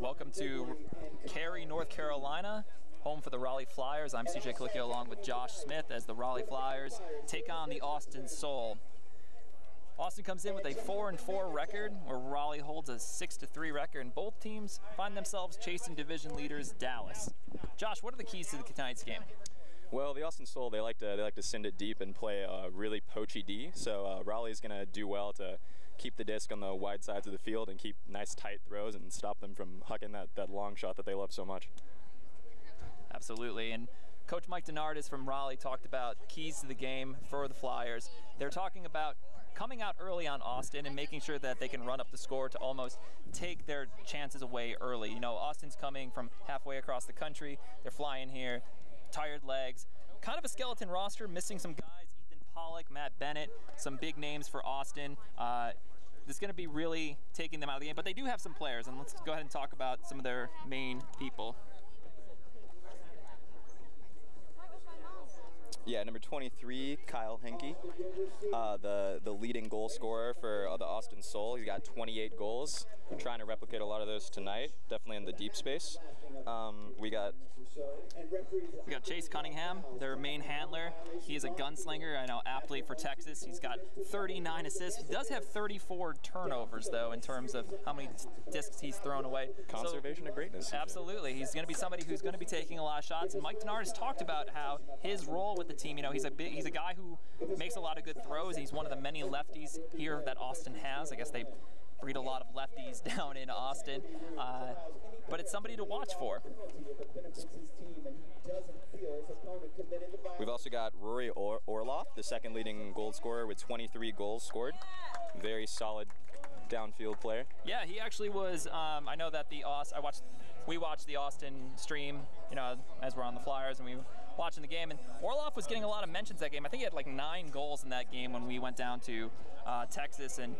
Welcome to Cary, North Carolina, home for the Raleigh Flyers. I'm CJ Colicchio along with Josh Smith as the Raleigh Flyers take on the Austin Soul. Austin comes in with a 4-4 record, where Raleigh holds a 6-3 record, and both teams find themselves chasing division leaders Dallas. Josh, what are the keys to tonight's game? Well, the Austin Soul, they like to send it deep and play a really poachy D. So Raleigh's going to do well to keep the disc on the wide sides of the field and keep nice tight throws and stop them from hucking that long shot that they love so much. Absolutely. And Coach Mike Denardis from Raleigh talked about keys to the game for the Flyers. They're talking about coming out early on Austin and making sure that they can run up the score to almost take their chances away early. You know, Austin's coming from halfway across the country. They're flying here, tired legs, kind of a skeleton roster, missing some guys, Ethan Pollock, Matt Bennett, some big names for Austin. This is going to be really taking them out of the game, but they do have some players, and let's go ahead and talk about some of their main people. Yeah, number 23, Kyle Henke, the leading goal scorer for the Austin Soul. He's got 28 goals. I'm trying to replicate a lot of those tonight, definitely in the deep space. We got Chase Cunningham, their main handler. He is a gunslinger, I know, athlete for Texas. He's got 39 assists. He does have 34 turnovers, though, in terms of how many discs he's thrown away. Conservation of greatness. Absolutely. He's going to be somebody who's going to be taking a lot of shots. And Mike Denardis talked about how his role with the team, you know, he's a guy who makes a lot of good throws. He's one of the many lefties here that Austin has. I guess they breed a lot of lefties down in Austin, but it's somebody to watch for. We've also got Rory Orloff, the second leading goal scorer with 23 goals scored. Very solid downfield player. Yeah, he actually was. I know that we watched the Austin stream, you know, as we're on the Flyers, and we were watching the game. And Orloff was getting a lot of mentions that game. I think he had like 9 goals in that game when we went down to Texas, and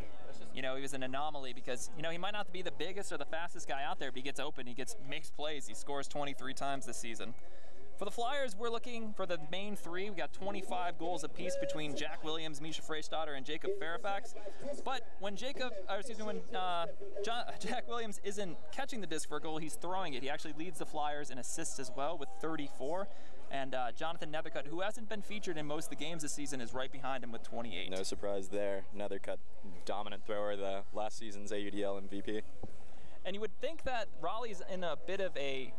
you know, he was an anomaly because, you know, he might not be the biggest or the fastest guy out there, but he gets open, makes plays. He scores 23 times this season. For the Flyers, we're looking for the main three. We got 25 goals apiece between Jack Williams, Misha Freistatter, and Jacob Fairfax. But when Jack Williams isn't catching the disc for a goal, he's throwing it. He actually leads the Flyers in assists as well with 34. And Jonathan Nethercutt, who hasn't been featured in most of the games this season, is right behind him with 28. No surprise there. Nethercutt, dominant thrower, the last season's AUDL MVP. And you would think that Raleigh's in a bit of a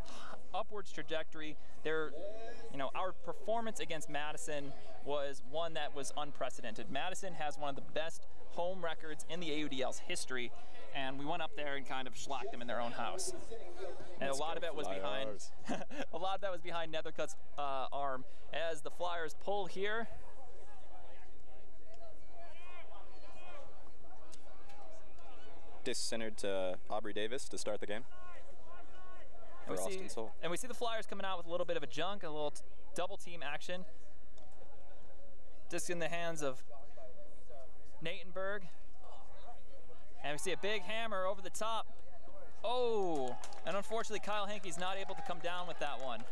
upwards trajectory. Our performance against Madison was one that was unprecedented. Madison has one of the best home records in the AUDL's history, and we went up there and kind of shellacked them in their own house. And a lot of that was behind Nethercutt's arm. As the Flyers pull here, disc centered to Aubrey Davis to start the game for Austin Soul. And we see the Flyers coming out with a little bit of a junk, a little double team action. Disc in the hands of Natenberg. And we see a big hammer over the top. Oh, and unfortunately Kyle Henke's not able to come down with that one.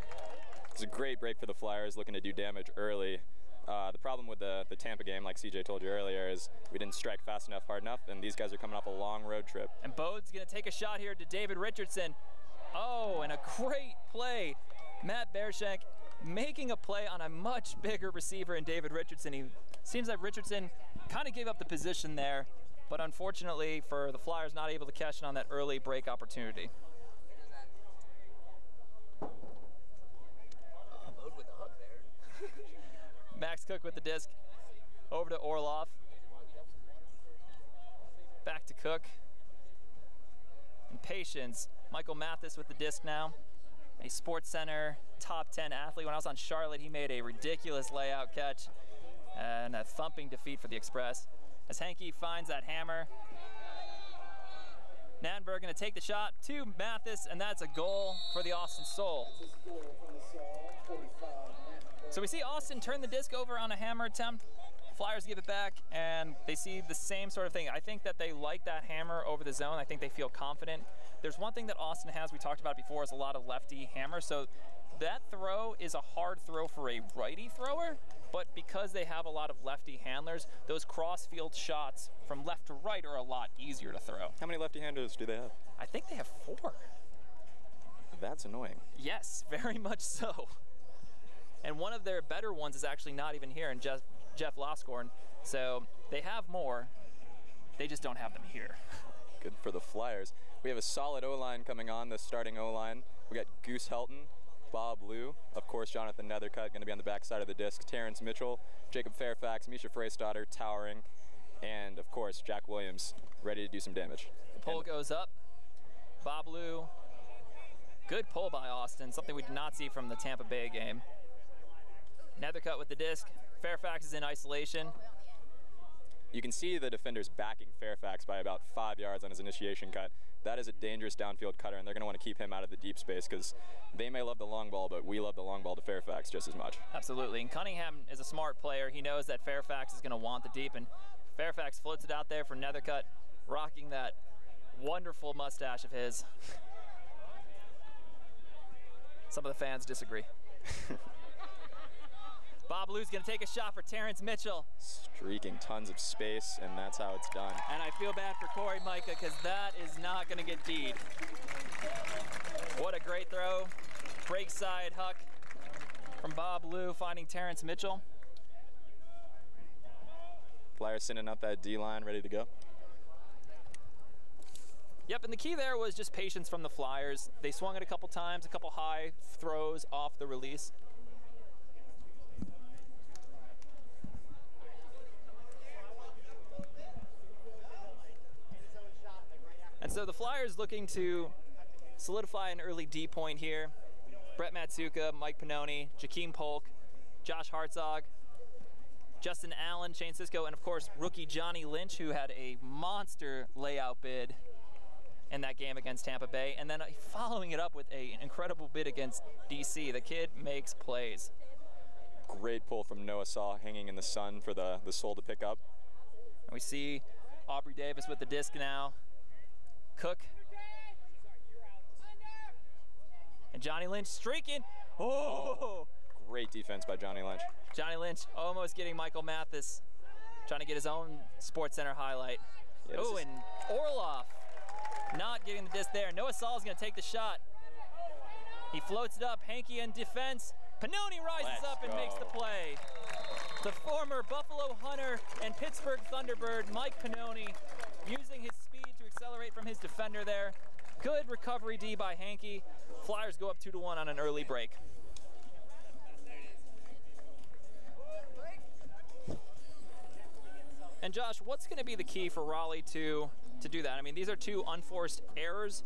It's a great break for the Flyers, looking to do damage early. The problem with the Tampa game, like CJ told you earlier, is we didn't strike fast enough, hard enough, and these guys are coming off a long road trip. And Bode's going to take a shot here to David Richardson. Oh, and a great play. Matt Bearshank making a play on a much bigger receiver in David Richardson. He seems like Richardson kind of gave up the position there, but unfortunately for the Flyers, not able to cash in on that early break opportunity. Bode with the hook there. Max Cook with the disc, over to Orloff, back to Cook, and Patience. Michael Mathis with the disc now, a Sports Center top 10 athlete. When I was on Charlotte, he made a ridiculous layout catch and a thumping defeat for the Express. As Henke finds that hammer, Natenberg going to take the shot to Mathis, and that's a goal for the Austin Soul. So we see Austin turn the disc over on a hammer attempt. Flyers give it back, and they see the same sort of thing. I think that they like that hammer over the zone. I think they feel confident. There's one thing that Austin has, we talked about it before, is a lot of lefty hammers. So that throw is a hard throw for a righty thrower. but because they have a lot of lefty handlers, those cross-field shots from left to right are a lot easier to throw. How many lefty handers do they have? I think they have 4. That's annoying. Yes, very much so. And one of their better ones is actually not even here, and Jeff Loscorn. So they have more, they just don't have them here. Good for the Flyers. We have a solid O-line coming on, the starting O-line. We got Goose Helton, Bob Liu, of course Jonathan Nethercutt going to be on the back side of the disc, Terrence Mitchell, Jacob Fairfax, Misha Freystadter, towering, and of course Jack Williams ready to do some damage. The pull goes up. Bob Liu, good pull by Austin, something we did not see from the Tampa Bay game. Nethercutt with the disc. Fairfax is in isolation. You can see the defenders backing Fairfax by about 5 yards on his initiation cut. That is a dangerous downfield cutter, and they're going to want to keep him out of the deep space because they may love the long ball, but we love the long ball to Fairfax just as much. Absolutely, and Cunningham is a smart player. He knows that Fairfax is going to want the deep, and Fairfax floats it out there for Nethercutt, rocking that wonderful mustache of his. Some of the fans disagree. Bob Liu's going to take a shot for Terrence Mitchell. Streaking tons of space, and that's how it's done. And I feel bad for Corey Micah because that is not going to get D'd. What a great throw. Break side huck from Bob Liu finding Terrence Mitchell. Flyers sending up that D-line ready to go. Yep, and the key there was just patience from the Flyers. They swung it a couple times, a couple high throws off the release. And so the Flyers looking to solidify an early D point here. Brett Matsuka, Mike Pannoni, Jakeem Polk, Josh Hartzog, Justin Allen, Shane Sisco, and of course rookie Johnny Lynch, who had a monster layout bid in that game against Tampa Bay. And then following it up with an incredible bid against DC. The kid makes plays. Great pull from Noah Saw hanging in the sun for the sole to pick up. And we see Aubrey Davis with the disc now. Cook. And Johnny Lynch streaking. Oh! Great defense by Johnny Lynch. Johnny Lynch almost getting Michael Mathis, trying to get his own SportsCenter highlight. Yeah, oh, and Orloff not getting the disc there. Noah Saul is going to take the shot. He floats it up. Hankey in defense. Pannoni rises up and makes the play. The former Buffalo Hunter and Pittsburgh Thunderbird, Mike Pannoni, using his speed to accelerate from his defender there. Good recovery D by Hankey. Flyers go up 2-1 on an early break. And Josh, what's going to be the key for Raleigh to do that? I mean, these are 2 unforced errors.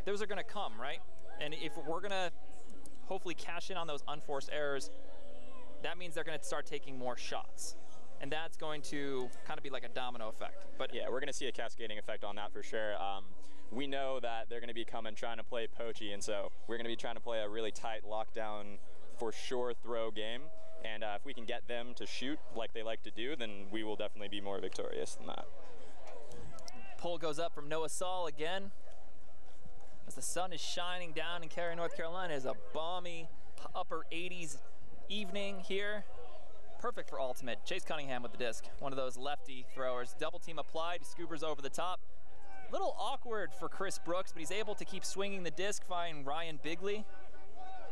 Those are going to come, right? And if we're going to hopefully cash in on those unforced errors, that means they're going to start taking more shots. And that's going to kind of be like a domino effect. But yeah, we're going to see a cascading effect on that for sure. We know that they're going to be coming trying to play poachy, and so we're going to be trying to play a really tight lockdown for sure throw game. And if we can get them to shoot like they like to do, then we will definitely be more victorious than that. Pull goes up from Noah Saul again. As the sun is shining down in Cary, North Carolina, is a balmy upper 80s evening here. Perfect for ultimate. Chase Cunningham with the disc. One of those lefty throwers. Double team applied. He scoobers over the top. A little awkward for Chris Brooks, but he's able to keep swinging the disc, finding Ryan Bigley.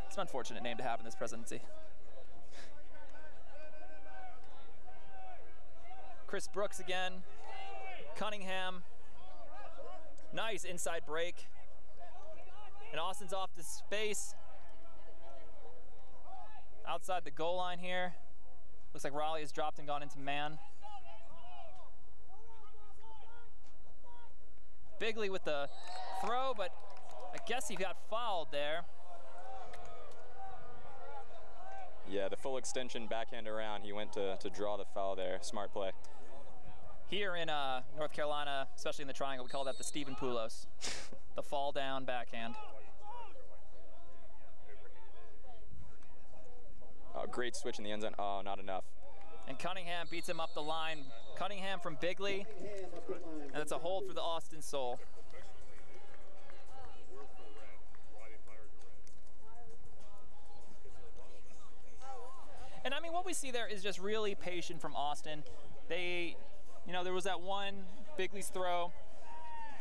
It's an unfortunate name to have in this presidency. Chris Brooks again. Cunningham. Nice inside break. And Austin's off to space. Outside the goal line here. Looks like Raleigh has dropped and gone into man. Bigley with the throw, but I guess he got fouled there. Yeah, the full extension backhand around. He went to draw the foul there. Smart play. Here in North Carolina, especially in the triangle, we call that the Stephen Poulos. The fall down backhand. Oh, great switch in the end zone. Oh, not enough. And Cunningham beats him up the line. Cunningham from Bigley. And it's a hold for the Austin Soul. And I mean, what we see there is just really patient from Austin. They, you know, there was that one Bigley's throw.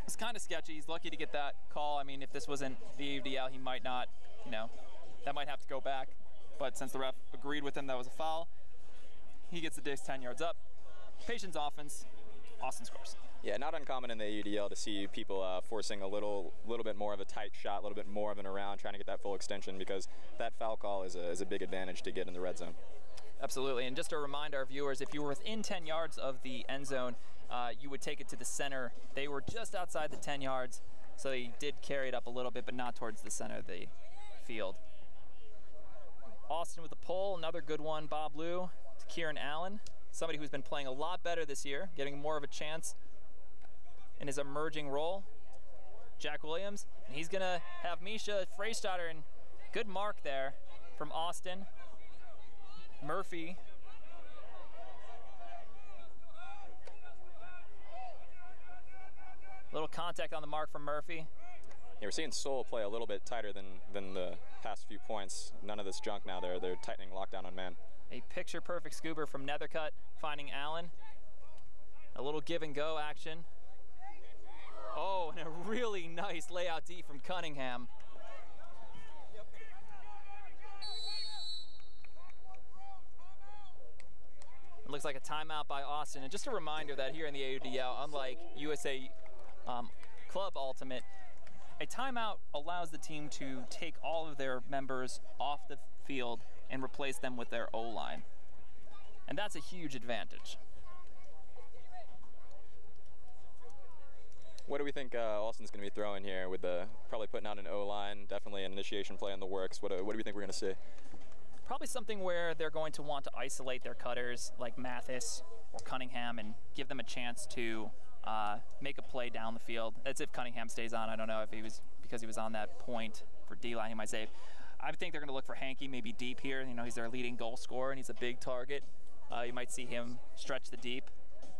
It's kind of sketchy. He's lucky to get that call. I mean, if this wasn't the AUDL, he might not, you know, that might have to go back. But since the ref agreed with him that was a foul, he gets the disc 10 yards up. Patience offense, Austin scores. Yeah, not uncommon in the AUDL to see people forcing a little bit more of a tight shot, a little bit more of an around, trying to get that full extension, because that foul call is a big advantage to get in the red zone. Absolutely, and just to remind our viewers, if you were within 10 yards of the end zone, you would take it to the center. They were just outside the 10 yards, so they did carry it up a little bit, but not towards the center of the field. Austin with the pull, another good one. Bob Lou to Kieran Allen, somebody who's been playing a lot better this year, getting more of a chance in his emerging role. Jack Williams, and he's gonna have Misha Freistadter, and good mark there from Austin. Murphy. Little contact on the mark from Murphy. Yeah, we're seeing Seoul play a little bit tighter than the past few points. None of this junk now. They're tightening lockdown on man. A picture-perfect scooper from Nethercutt, finding Allen. A little give-and-go action. Oh, and a really nice layout D from Cunningham. It looks like a timeout by Austin. And just a reminder that here in the AUDL, unlike USA Club Ultimate, a timeout allows the team to take all of their members off the field and replace them with their O-line. And that's a huge advantage. What do we think Austin's going to be throwing here with probably putting out an O-line, definitely an initiation play in the works? What do we think we're going to see? Probably something where they're going to want to isolate their cutters like Mathis or Cunningham and give them a chance to make a play down the field. That's if Cunningham stays on. I don't know if because he was on that point for D-line, he might save. I think they're going to look for Hankey maybe deep here. You know, he's their leading goal scorer and he's a big target. You might see him stretch the deep.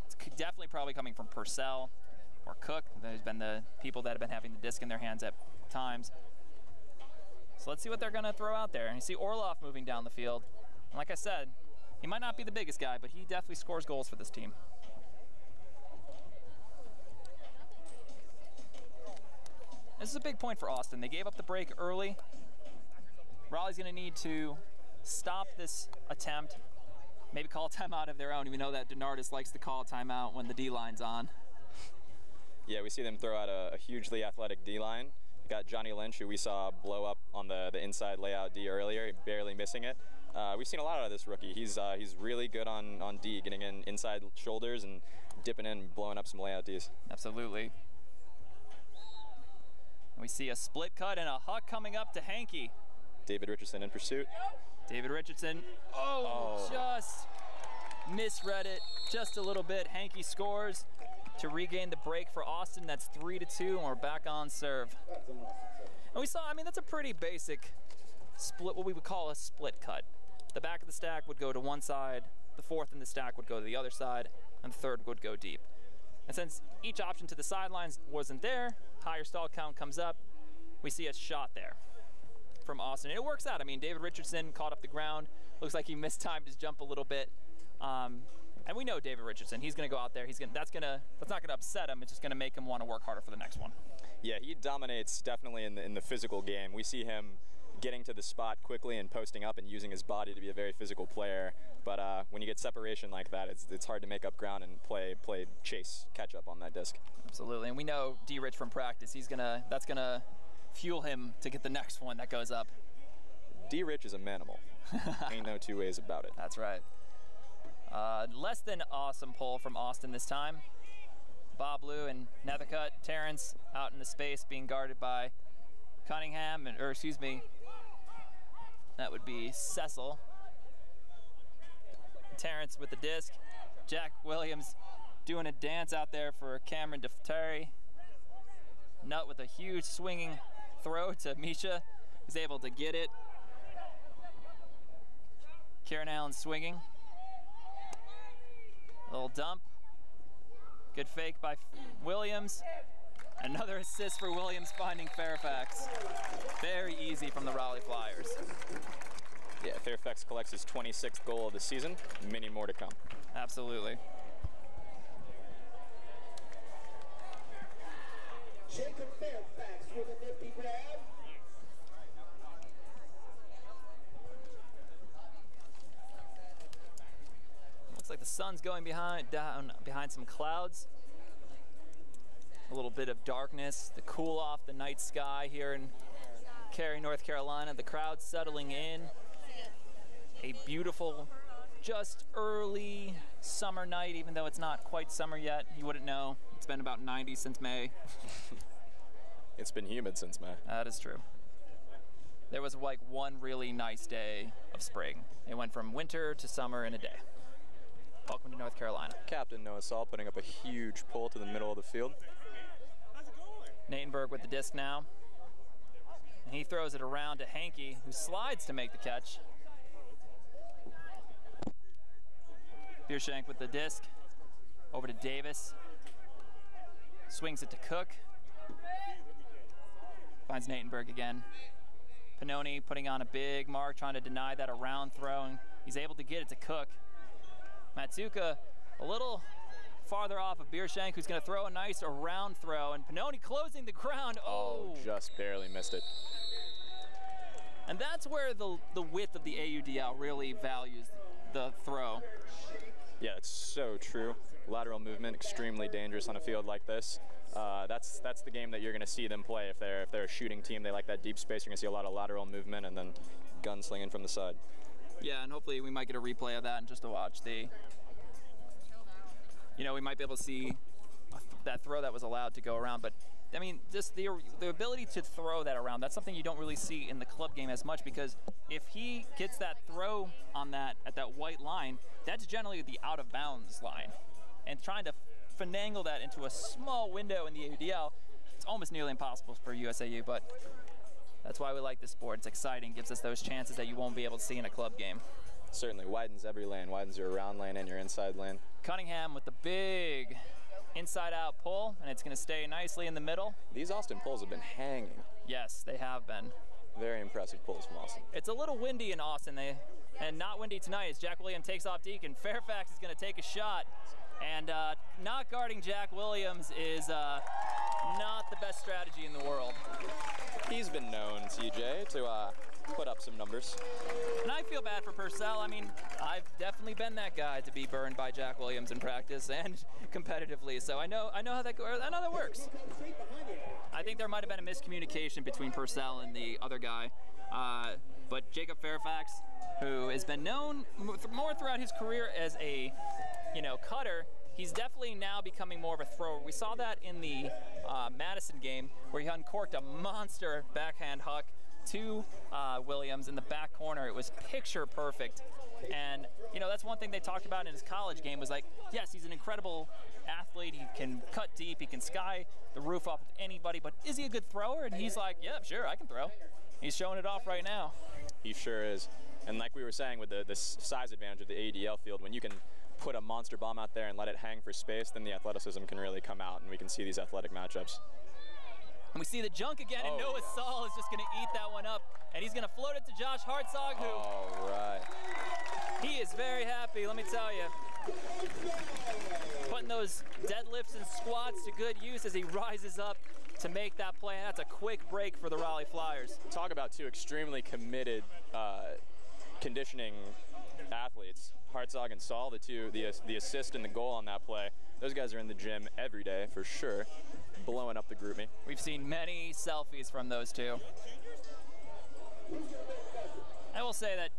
It's definitely probably coming from Purcell or Cook. There's been the people that have been having the disc in their hands at times. So let's see what they're going to throw out there. And you see Orloff moving down the field. And like I said, he might not be the biggest guy, but he definitely scores goals for this team. This is a big point for Austin. They gave up the break early. Raleigh's going to need to stop this attempt, maybe call a timeout of their own. We know that Denardis likes to call a timeout when the D-line's on. Yeah, we see them throw out a hugely athletic D-line. We got Johnny Lynch, who we saw blow up on the inside layout D earlier, barely missing it. We've seen a lot out of this rookie. He's really good on D, getting in inside shoulders and dipping in, blowing up some layout Ds. Absolutely. We see a split cut and a huck coming up to Hankey. David Richardson in pursuit. David Richardson, just misread it just a little bit. Hankey scores to regain the break for Austin. That's 3-2, and we're back on serve. And we saw, I mean, that's a pretty basic split, what we would call a split cut. The back of the stack would go to one side, the fourth in the stack would go to the other side, and the third would go deep. And since each option to the sidelines wasn't there, higher stall count comes up, we see a shot there from Austin. And it works out. I mean, David Richardson caught up the ground. Looks like he mistimed his jump a little bit. And we know David Richardson. He's going to go out there. That's not going to upset him. It's just going to make him want to work harder for the next one. Yeah, he dominates definitely in the physical game. We see him getting to the spot quickly and posting up and using his body to be a very physical player. But when you get separation like that, it's hard to make up ground and play chase, catch up on that disc. Absolutely, and we know D. Rich from practice. That's gonna fuel him to get the next one that goes up. D. Rich is a manimal. Ain't no two ways about it. That's right. Less than awesome pull from Austin this time. Bob Lou and Nethercutt, Terrence out in the space being guarded by Cunningham, or excuse me, that would be Cecil. Terrence with the disc. Jack Williams doing a dance out there for Cameron DeFteri. Nutt with a huge swinging throw to Misha. He's able to get it. Kieran Allen swinging. Little dump. Good fake by Williams. Another assist for Williams finding Fairfax. Very easy from the Raleigh Flyers. Yeah, Fairfax collects his 26th goal of the season. Many more to come. Absolutely. Jacob Fairfax with a nifty grab. Looks like the sun's going down behind some clouds. A little bit of darkness to cool off the night sky here in Cary, North Carolina. The crowd's settling in. A beautiful, just early summer night, even though it's not quite summer yet. You wouldn't know. It's been about 90 since May. It's been humid since May. That is true. There was like one really nice day of spring. It went from winter to summer in a day. Welcome to North Carolina. Captain Noah Saul putting up a huge pull to the middle of the field. Natenberg with the disc now. And he throws it around to Hankey, who slides to make the catch. Biershank with the disc. Over to Davis. Swings it to Cook. Finds Natenberg again. Pannoni putting on a big mark, trying to deny that around throw, and he's able to get it to Cook. Matsuka a little farther off of Biershank, who's going to throw a nice around throw, and Pannoni closing the ground. Oh, just barely missed it. And that's where the width of the AUDL really values the throw. Yeah, it's so true. Lateral movement, extremely dangerous on a field like this. That's the game that you're going to see them play. If they're a shooting team, they like that deep space. You're going to see a lot of lateral movement and then gunslinging from the side. Yeah, and hopefully we might get a replay of that and just to watch the, we might be able to see that throw that was allowed to go around. But I mean, just the ability to throw that around, that's something you don't really see in the club game as much, because if he gets that throw on that at that white line, that's generally the out of bounds line. And trying to finagle that into a small window in the AUDL, it's almost nearly impossible for USAU, but that's why we like this sport. It's exciting, gives us those chances that you won't be able to see in a club game. Certainly widens every lane, widens your around lane and your inside lane. Cunningham with the big inside out pull, and it's going to stay nicely in the middle. These Austin pulls have been hanging. Yes, they have been. Very impressive pulls from Austin. It's a little windy in Austin, and not windy tonight as Jack Williams takes off Deacon. Fairfax is going to take a shot, and not guarding Jack Williams is not the best strategy in the world. He's been known, CJ, to put up some numbers. And I feel bad for Purcell. I mean, I've definitely been that guy to be burned by Jack Williams in practice and competitively. So I know how that works. I think there might have been a miscommunication between Purcell and the other guy. But Jacob Fairfax, who has been known more throughout his career as a, cutter, he's definitely now becoming more of a thrower. We saw that in the Madison game where he uncorked a monster backhand huck to Williams in the back corner. It was picture perfect. And, that's one thing they talked about in his college game was like, yes, he's an incredible athlete. He can cut deep. He can sky the roof off of anybody. But is he a good thrower? And he's like, yeah, sure, I can throw. He's showing it off right now. He sure is. And like we were saying with the size advantage of the AUDL field, when you can put a monster bomb out there and let it hang for space, then the athleticism can really come out, and we can see these athletic matchups. And we see the junk again, and Noah Saul is just going to eat that one up, and he's going to float it to Josh Hartzog, who all right. He is very happy, let me tell you. Putting those deadlifts and squats to good use as he rises up to make that play. And that's a quick break for the Raleigh Flyers. Talk about two extremely committed conditioning athletes. Hartzog and Saul, the assist and the goal on that play. Those guys are in the gym every day for sure, blowing up the group me. We've seen many selfies from those two. I will say that,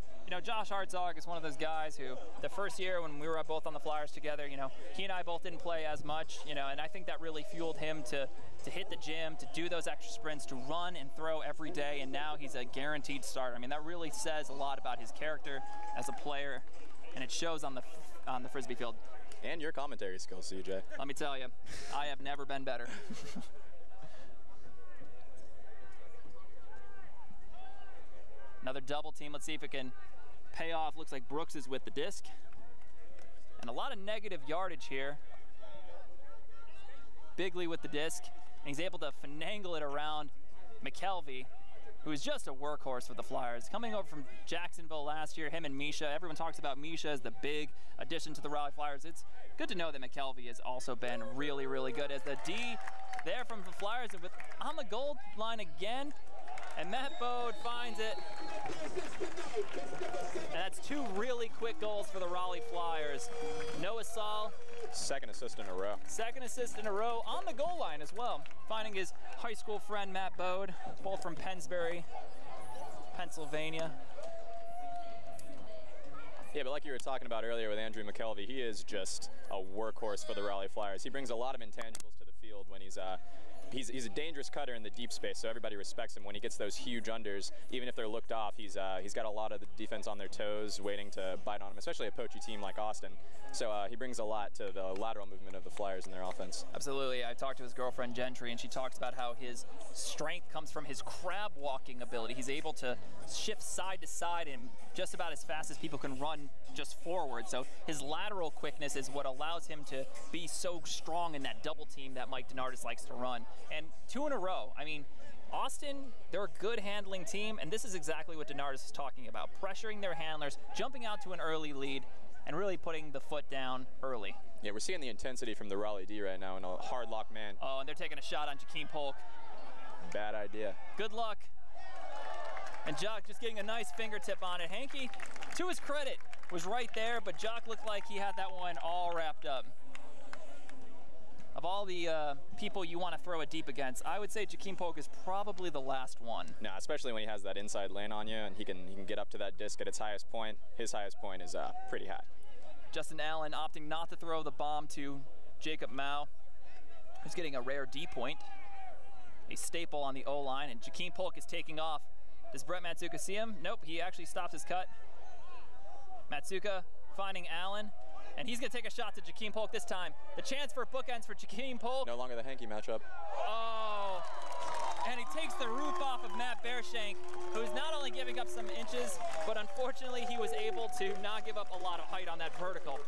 Josh Hartzog is one of those guys who, the first year when we were both on the Flyers together, he and I both didn't play as much, and I think that really fueled him to hit the gym, to do those extra sprints, to run and throw every day, and now he's a guaranteed starter. I mean, that really says a lot about his character as a player, and it shows on the Frisbee field. And your commentary skills, CJ. Let me tell you, I have never been better. Another double team. Let's see if it can pay off. Looks like Brooks is with the disc. And a lot of negative yardage here. Bigley with the disc. And he's able to finagle it around McKelvey. who is just a workhorse for the Flyers. Coming over from Jacksonville last year, him and Misha. Everyone talks about Misha as the big addition to the Raleigh Flyers. It's good to know that McKelvey has also been really, really good as the D there from the Flyers. And on the goal line again, and Matt Bode finds it. And that's 2 really quick goals for the Raleigh Flyers. Noah Saul. Second assist in a row. Second assist in a row on the goal line as well. Finding his high school friend, Matt Bode, both from Pennsbury, Pennsylvania. Yeah, but like you were talking about earlier with Andrew McKelvey, he is just a workhorse for the Raleigh Flyers. He brings a lot of intangibles to the field when he's a dangerous cutter in the deep space, so everybody respects him. When he gets those huge unders, even if they're looked off, he's got a lot of the defense on their toes waiting to bite on him, especially a poachy team like Austin. So he brings a lot to the lateral movement of the Flyers in their offense. Absolutely. I talked to his girlfriend Gentry, and she talks about how his strength comes from his crab walking ability. He's able to shift side to side and just about as fast as people can run just forward. So his lateral quickness is what allows him to be so strong in that double team that Mike DeNardis likes to run. And 2 in a row. I mean, Austin, they're a good handling team, and this is exactly what DeNardis is talking about. Pressuring their handlers, jumping out to an early lead, and really putting the foot down early. Yeah, we're seeing the intensity from the Raleigh D right now in a hard lock man. Oh, and they're taking a shot on Jakeem Polk. Bad idea. Good luck. And Jock just getting a nice fingertip on it. Hankey, to his credit, was right there, but Jock looked like he had that one all wrapped up. Of all the people you want to throw it deep against, I would say Jakeem Polk is probably the last one. No, especially when he has that inside lane on you and he can get up to that disc at its highest point. His highest point is pretty high. Justin Allen opting not to throw the bomb to Jacob Mao, who's getting a rare D point. A staple on the O-line, and Jakeem Polk is taking off. Does Brett Matsuka see him? Nope, he actually stops his cut. Matsuka finding Allen, and he's going to take a shot to Jakeem Polk this time. The chance for bookends for Jakeem Polk. No longer the Hankey matchup. Oh, and he takes the roof off of Matt Bearshank, who's not only giving up some inches, but unfortunately he was able to not give up a lot of height on that vertical.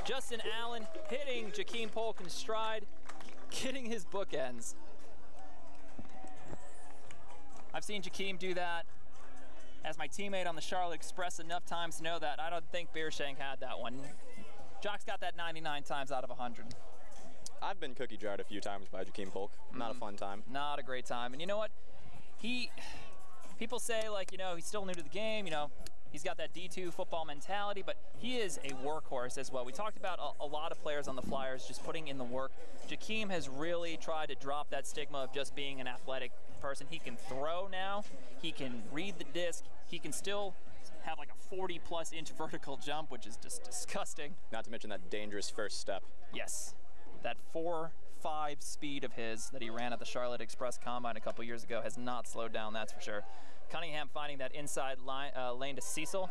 Justin Allen hitting Jakeem Polk in stride, getting his bookends. I've seen Jakeem do that as my teammate on the Charlotte Express enough times to know that I don't think Bearshank had that one. Jock's got that 99 times out of 100. I've been cookie jarred a few times by Jakeem Polk. Not a fun time. Not a great time. And you know what? People say, like, you know, he's still new to the game, you know, he's got that D2 football mentality, but he is a workhorse as well. We talked about a lot of players on the Flyers just putting in the work. Jakeem has really tried to drop that stigma of just being an athletic person. He can throw now, he can read the disc, he can still have like a 40-plus inch vertical jump, which is just disgusting. Not to mention that dangerous first step. Yes, that 4.5 speed of his that he ran at the Charlotte Express Combine a couple years ago has not slowed down, that's for sure. Cunningham finding that inside lane to Cecil.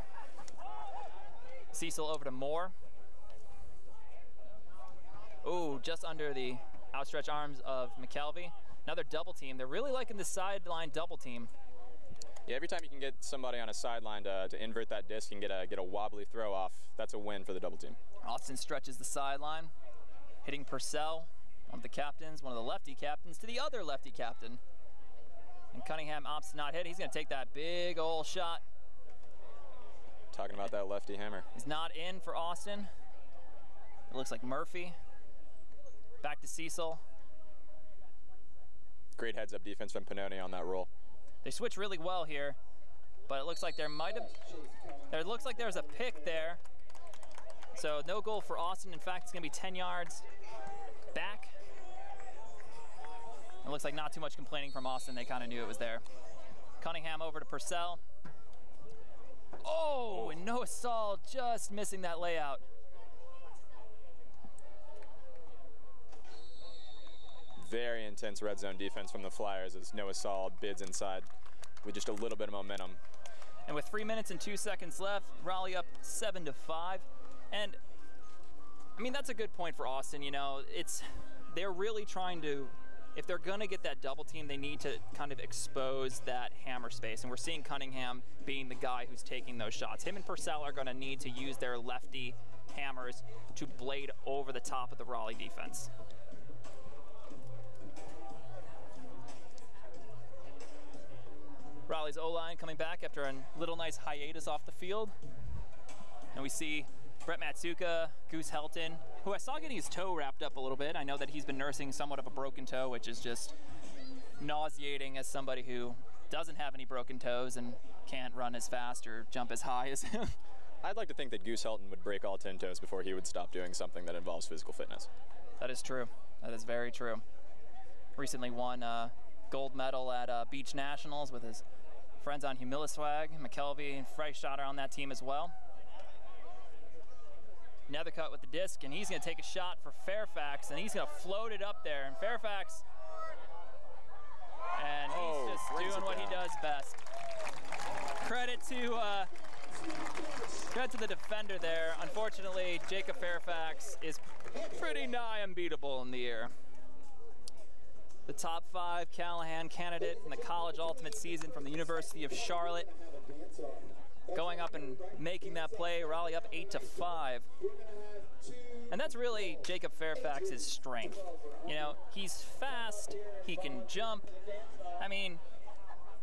Cecil over to Moore. Ooh, just under the outstretched arms of McKelvey. Another double team. They're really liking the sideline double team. Yeah, every time you can get somebody on a sideline to invert that disc and get a wobbly throw off, that's a win for the double team. Austin stretches the sideline, hitting Purcell, one of the captains, one of the lefty captains, to the other lefty captain. And Cunningham opts to not hit. He's going to take that big old shot. Talking about that lefty hammer. He's not in for Austin. It looks like Murphy. Back to Cecil. Great heads-up defense from Pannoni on that roll. They switch really well here, but it looks like there looks like there's a pick there. So no goal for Austin. In fact, it's going to be 10 yards back. It looks like not too much complaining from Austin. They kind of knew it was there. Cunningham over to Purcell. Oh, and Noah Saul just missing that layout. Very intense red zone defense from the Flyers as Noah Saul bids inside with just a little bit of momentum. And with 3 minutes and 2 seconds left, Raleigh up 7-5. And I mean, that's a good point for Austin. You know, they're really trying to, if they're going to get that double team, they need to kind of expose that hammer space. And we're seeing Cunningham being the guy who's taking those shots. Him and Purcell are going to need to use their lefty hammers to blade over the top of the Raleigh defense. Raleigh's O-line coming back after a little nice hiatus off the field. And we see Brett Matsuka, Goose Helton, who I saw getting his toe wrapped up a little bit. I know that he's been nursing somewhat of a broken toe, which is just nauseating as somebody who doesn't have any broken toes and can't run as fast or jump as high as him. I'd like to think that Goose Helton would break all 10 toes before he would stop doing something that involves physical fitness. That is true. That is very true. Recently won gold medal at Beach Nationals with his friends on Humiliswag, McKelvey and Freischauter on that team as well. Nethercutt with the disc, and he's going to take a shot for Fairfax, and he's going to float it up there. And Fairfax, and he's just doing what he does best. Credit to the defender there. Unfortunately, Jacob Fairfax is pretty nigh unbeatable in the air. The top 5 Callahan candidate in the college ultimate season from the University of Charlotte. Going up and making that play, Raleigh up 8-5. And that's really Jacob Fairfax's strength. You know, he's fast, he can jump. I mean,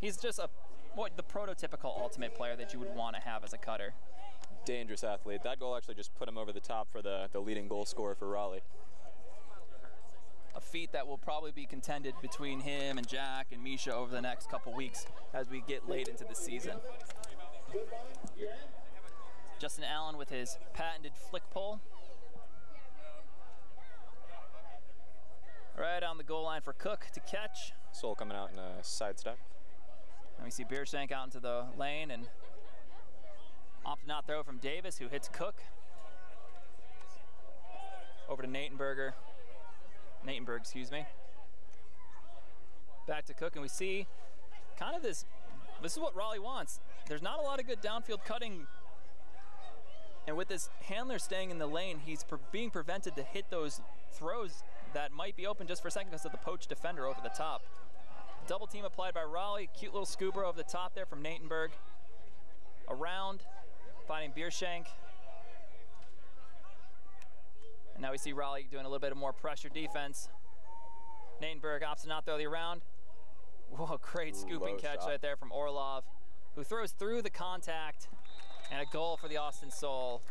he's just the prototypical ultimate player that you would want to have as a cutter. Dangerous athlete. That goal actually just put him over the top for the leading goal scorer for Raleigh. A feat that will probably be contended between him and Jack and Misha over the next couple weeks as we get late into the season. Justin Allen with his patented flick pull. Right on the goal line for Cook to catch. Soul coming out in a sidestep. And we see Beershank out into the lane and opted not throw from Davis, who hits Cook. Over to Natenberg, excuse me. Back to Cook, and we see kind of this is what Raleigh wants. There's not a lot of good downfield cutting, and with this handler staying in the lane, he's being prevented to hit those throws that might be open just for a second because of the poached defender over the top. Double team applied by Raleigh. Cute little scooper over the top there from Natenberg. Around, finding Beershank. And now we see Raleigh doing a little bit more pressure defense. Natenberg opts to not throw the around. Whoa, great scooping catch right there from Orlov, who throws through the contact, and a goal for the Austin Soul.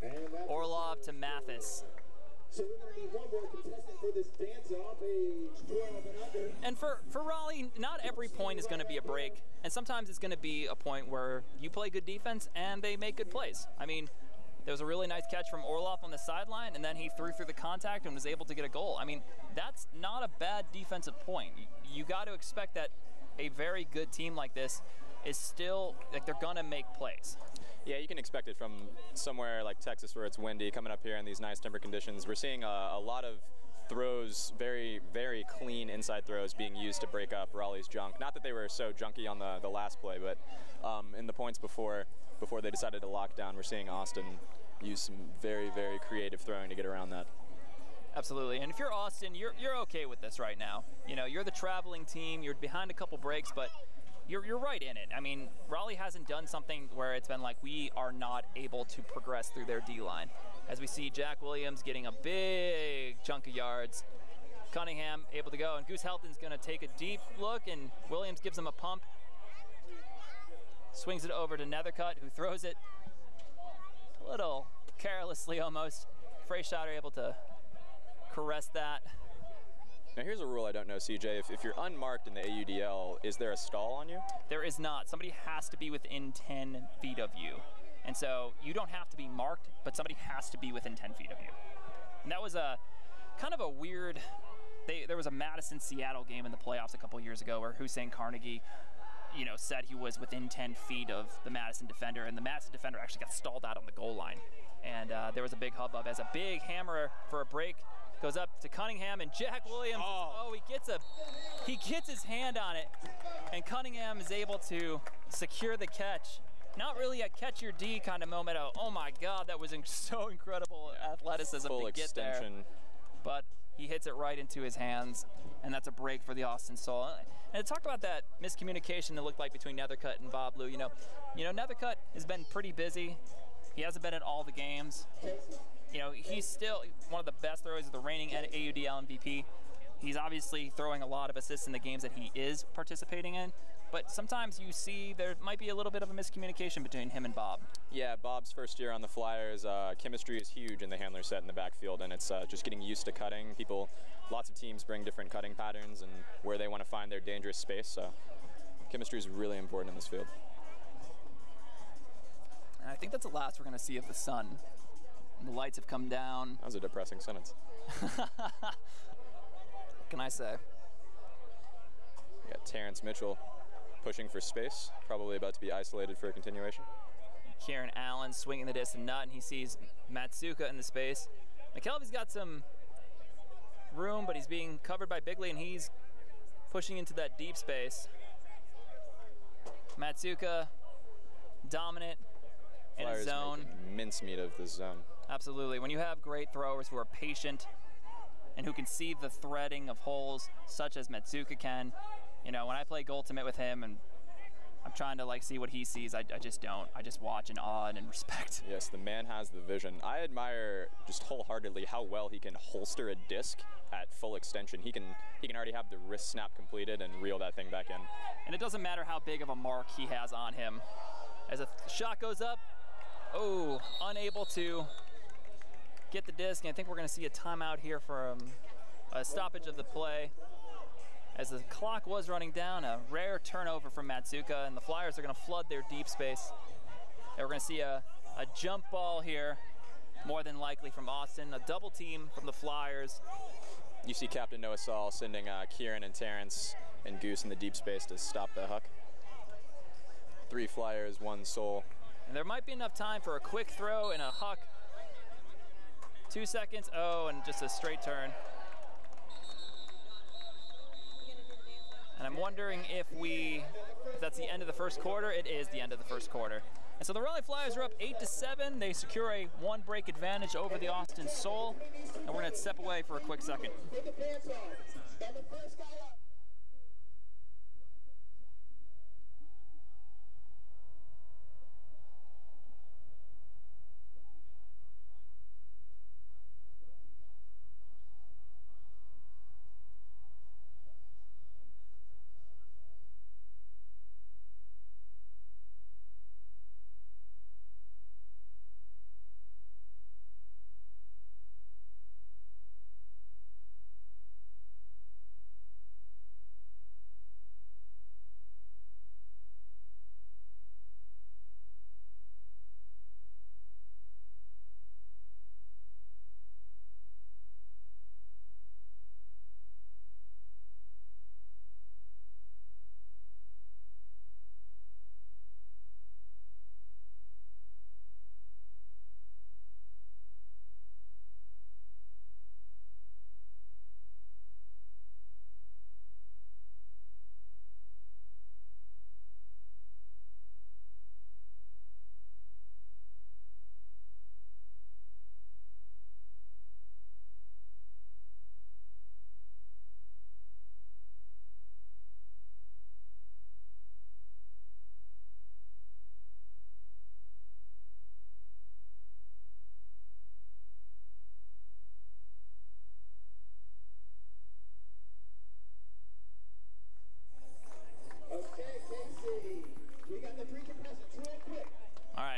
Orlov to Mathis. So we're going to need one more contestant for this dance-off, age 12 and under. And for Raleigh, not every point is going to be a break, and sometimes it's going to be a point where you play good defense and they make good plays. I mean, there was a really nice catch from Orlov on the sideline, and then he threw through the contact and was able to get a goal. I mean, that's not a bad defensive point. You got to expect that a very good team like this is still, like, they're going to make plays. Yeah, you can expect it from somewhere like Texas where it's windy, coming up here in these nice temperate conditions. We're seeing a lot of throws, very, very clean inside throws being used to break up Raleigh's junk. Not that they were so junky on the last play, but in the points before they decided to lock down, we're seeing Austin use some very, very creative throwing to get around that. Absolutely, and if you're Austin, you're okay with this right now. You know, you're the traveling team, you're behind a couple breaks, but you're right in it. I mean, Raleigh hasn't done something where it's been like we are not able to progress through their D-line. As we see Jack Williams getting a big chunk of yards. Cunningham able to go, and Goose Helton's going to take a deep look, and Williams gives him a pump. Swings it over to Nethercutt, who throws it a little carelessly almost. Freischauter able to caress that. Now here's a rule I don't know, CJ. If you're unmarked in the AUDL, is there a stall on you? There is not. Somebody has to be within 10 feet of you. And so you don't have to be marked, but somebody has to be within 10 feet of you. And that was a kind of a weird, there was a Madison-Seattle game in the playoffs a couple years ago where Hussein Carnegie, you know, said he was within 10 feet of the Madison defender, and the Madison defender actually got stalled out on the goal line. And there was a big hubbub as a big hammer for a break goes up to Cunningham, and Jack Williams, he gets his hand on it, and Cunningham is able to secure the catch. Not really a catch your D kind of moment of, oh my God, that was so incredible athleticism Full to get extension. there. But he hits it right into his hands, and that's a break for the Austin Soul. And to talk about that miscommunication that looked like between Nethercutt and Bob Lou, you know, Nethercutt has been pretty busy. He hasn't been at all the games. You know, he's still one of the best throwers of the reigning AUDL MVP. He's obviously throwing a lot of assists in the games that he is participating in, but sometimes you see there might be a little bit of a miscommunication between him and Bob. Yeah, Bob's first year on the Flyers, chemistry is huge in the handler set in the backfield, and it's just getting used to cutting. Lots of teams bring different cutting patterns and where they want to find their dangerous space, so chemistry is really important in this field. And I think that's the last we're going to see of the sun. The lights have come down. That was a depressing sentence. What can I say? We got Terrence Mitchell pushing for space, probably about to be isolated for a continuation. Kieran Allen swinging the disc and nut, and he sees Matsuka in the space. McKelvey's got some room, but he's being covered by Bigley, and he's pushing into that deep space. Matsuka dominant in his zone. Mincemeat of this zone. Absolutely. When you have great throwers who are patient and who can see the threading of holes, such as Matsuka can, you know, when I play Goaltimate with him and I'm trying to like see what he sees, I just don't. I just watch in awe and in respect. Yes, the man has the vision. I admire just wholeheartedly how well he can holster a disc at full extension. He can already have the wrist snap completed and reel that thing back in. And it doesn't matter how big of a mark he has on him. As a shot goes up, oh, unable to get the disc. And I think we're going to see a timeout here for a stoppage of the play. As the clock was running down, a rare turnover from Matsuka, and the Flyers are going to flood their deep space. And we're going to see a jump ball here, more than likely from Austin, a double team from the Flyers. You see Captain Noah Saul sending Kieran and Terrence and Goose in the deep space to stop the huck. 3 Flyers, 1 Soul. And there might be enough time for a quick throw and a huck. 2 seconds, oh, and just a straight turn. And I'm wondering if that's the end of the first quarter. It is the end of the first quarter. And so the Raleigh Flyers are up 8-7. They secure a 1-break advantage over the Austin Soul. And we're going to step away for a quick second.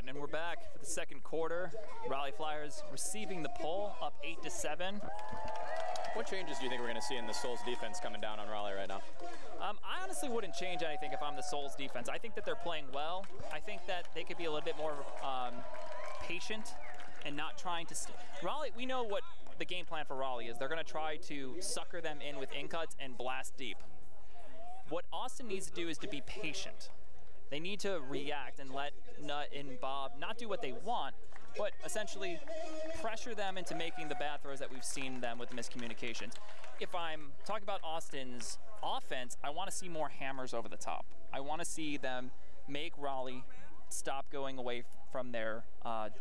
And we're back for the second quarter. Raleigh Flyers receiving the pole, up 8-7. What changes do you think we're going to see in the Souls defense coming down on Raleigh right now? I honestly wouldn't change anything if I'm the Souls defense. I think that they're playing well. I think that they could be a little bit more patient and not trying to... Raleigh, we know what the game plan for Raleigh is. They're going to try to sucker them in with in-cuts and blast deep. What Austin needs to do is to be patient. They need to react and let Nut and Bob not do what they want, but essentially pressure them into making the bad throws that we've seen them with miscommunications. If I'm talking about Austin's offense, I want to see more hammers over the top. I want to see them make Raleigh stop going away from their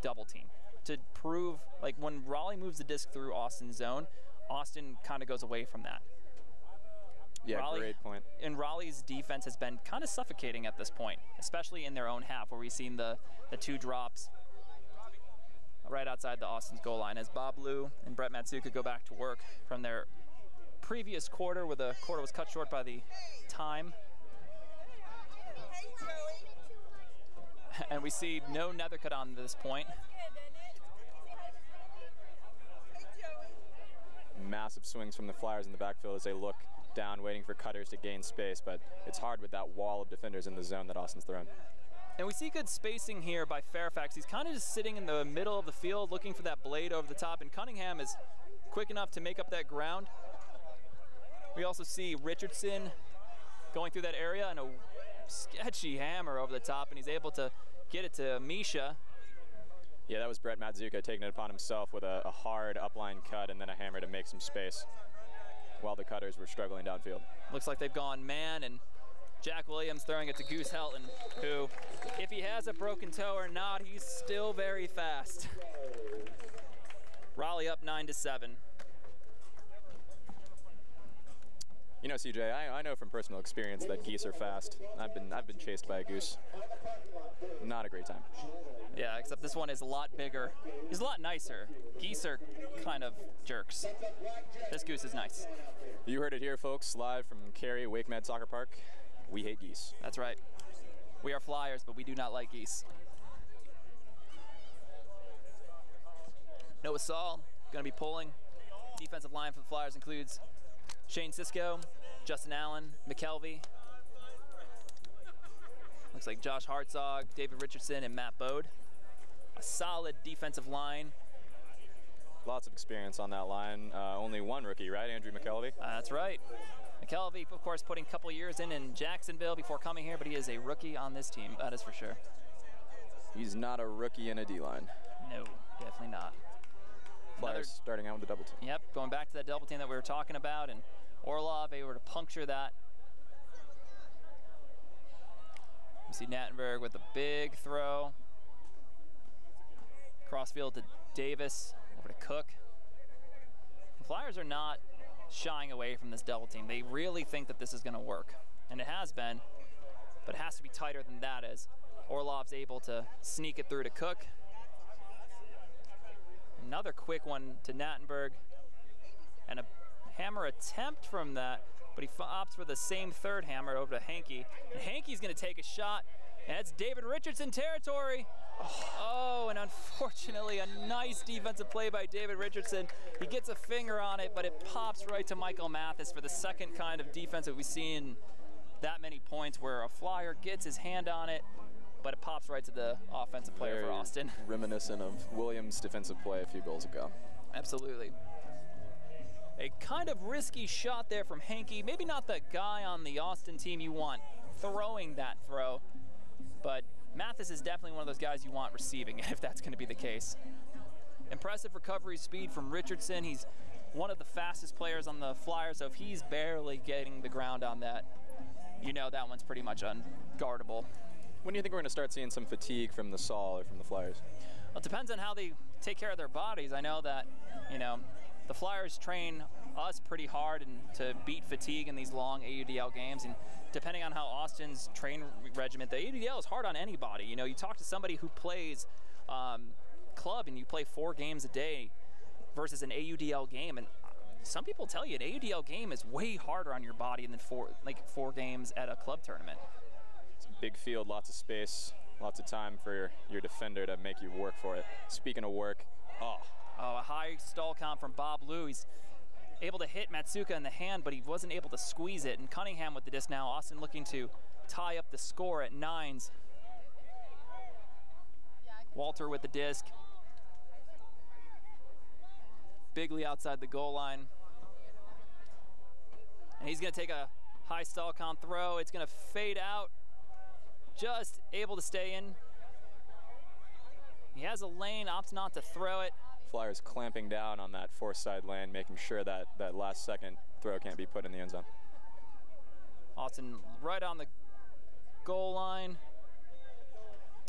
double team. To prove, like when Raleigh moves the disc through Austin's zone, Austin kind of goes away from that. Yeah, great point. And Raleigh's defense has been kind of suffocating at this point, especially in their own half, where we've seen the 2 drops right outside the Austin's goal line. As Bob Liu and Brett Matsuka go back to work from their previous quarter, where the quarter was cut short by the time. And we see no Nethercut on this point. Massive swings from the Flyers in the backfield as they look down, waiting for cutters to gain space, but it's hard with that wall of defenders in the zone that Austin's thrown. And we see good spacing here by Fairfax. He's kind of just sitting in the middle of the field looking for that blade over the top, and Cunningham is quick enough to make up that ground. We also see Richardson going through that area and a sketchy hammer over the top, and he's able to get it to Misha. Yeah, that was Brett Madzuka taking it upon himself with a hard upline cut and then a hammer to make some space while the cutters were struggling downfield. Looks like they've gone man, and Jack Williams throwing it to Goose Helton, who, if he has a broken toe or not, he's still very fast. Raleigh up 9-7. You know, CJ, I know from personal experience that geese are fast. I've been chased by a goose. Not a great time. Yeah, except this one is a lot bigger. He's a lot nicer. Geese are kind of jerks. This goose is nice. You heard it here, folks, live from Cary Wake Med Soccer Park. We hate geese. That's right. We are Flyers, but we do not like geese. Noah Saul going to be pulling. Defensive line for the Flyers includes Shane Sisko, Justin Allen, McKelvey. Looks like Josh Hartzog, David Richardson, and Matt Bode. A solid defensive line. Lots of experience on that line. Only one rookie, right? Andrew McKelvey? That's right. McKelvey, of course, putting a couple years in Jacksonville before coming here, but he is a rookie on this team. That is for sure. He's not a rookie in a D-line. No, definitely not. Flyers starting out with the double team. Yep, going back to that double team that we were talking about, and Orlov able to puncture that. You see Nattenberg with a big throw. Crossfield to Davis, over to Cook. The Flyers are not shying away from this double team. They really think that this is going to work, and it has been, but it has to be tighter than that as Orlov's able to sneak it through to Cook. Another quick one to Nattenberg, and a hammer attempt from that, but he opts for the same third hammer over to Hankey. And Hankey's going to take a shot, and it's David Richardson territory. Oh, and unfortunately, a nice defensive play by David Richardson. He gets a finger on it, but it pops right to Michael Mathis for the second kind of defense that we've seen that many points where a Flyer gets his hand on it, but it pops right to the offensive player for Austin. Reminiscent of Williams' defensive play a few goals ago. Absolutely. A kind of risky shot there from Hankey. Maybe not the guy on the Austin team you want throwing that throw, but Mathis is definitely one of those guys you want receiving it, if that's going to be the case. Impressive recovery speed from Richardson. He's one of the fastest players on the Flyers, so if he's barely getting the ground on that, you know that one's pretty much unguardable. When do you think we're going to start seeing some fatigue from the Saul or from the Flyers? Well, it depends on how they take care of their bodies. I know that, you know, the Flyers train us pretty hard and to beat fatigue in these long AUDL games, and depending on how Austin's train regiment, the AUDL is hard on anybody. You know, you talk to somebody who plays club and you play 4 games a day versus an AUDL game, and some people tell you an AUDL game is way harder on your body than 4 games at a club tournament. It's a big field, lots of space, lots of time for your defender to make you work for it. Speaking of work, a high stall count from Bob Lou. He's able to hit Matsuka in the hand, but he wasn't able to squeeze it. And Cunningham with the disc now. Austin looking to tie up the score at 9s. Walter with the disc. Bigley outside the goal line. And he's going to take a high stall count throw. It's going to fade out. Just able to stay in. He has a lane, opts not to throw it. Flyers clamping down on that force side lane, making sure that that last second throw can't be put in the end zone. Austin right on the goal line.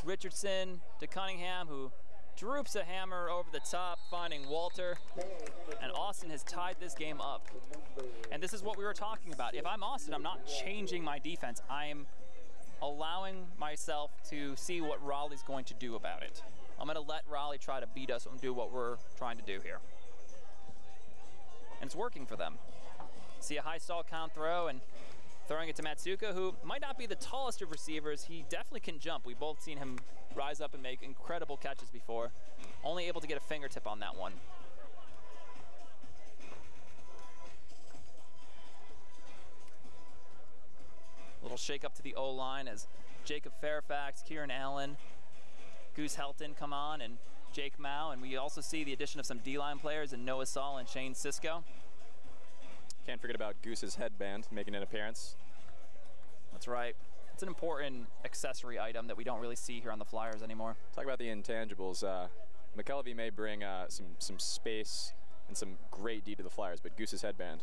Richardson to Cunningham, who droops a hammer over the top, finding Walter. And Austin has tied this game up. And this is what we were talking about. If I'm Austin, I'm not changing my defense. I'm allowing myself to see what Raleigh's going to do about it. I'm going to let Raleigh try to beat us and do what we're trying to do here. And it's working for them. See a high stall count throw, and Throwing it to Matsuka, who might not be the tallest of receivers. He definitely can jump. We've both seen him rise up and make incredible catches before. Only able to get a fingertip on that one. Little shake up to the O-line as Jacob Fairfax, Kieran Allen, Goose Helton come on, and Jake Mao. And we also see the addition of some D-line players in Noah Saul and Shane Sisko. Can't forget about Goose's headband making an appearance. That's right. It's an important accessory item that we don't really see here on the Flyers anymore. Talk about the intangibles. McKelvey may bring some space and some great D to the Flyers, but Goose's headband,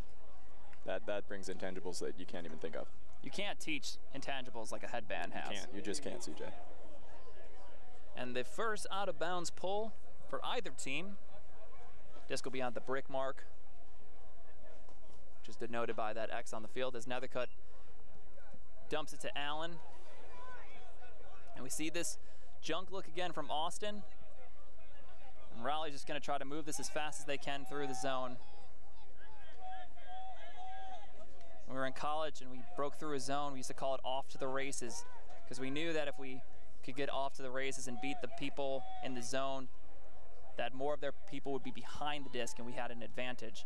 that brings intangibles that you can't even think of. You can't teach intangibles like a headband has. You can't. You just can't, CJ. And the first out-of-bounds pull for either team. Disc will be on the brick mark, just denoted by that X on the field, as Nethercutt dumps it to Allen. And we see this junk look again from Austin. And Raleigh's just going to try to move this as fast as they can through the zone. When we were in college and we broke through a zone, we used to call it off to the races, because we knew that if we could get off to the races and beat the people in the zone, that more of their people would be behind the disc and we had an advantage.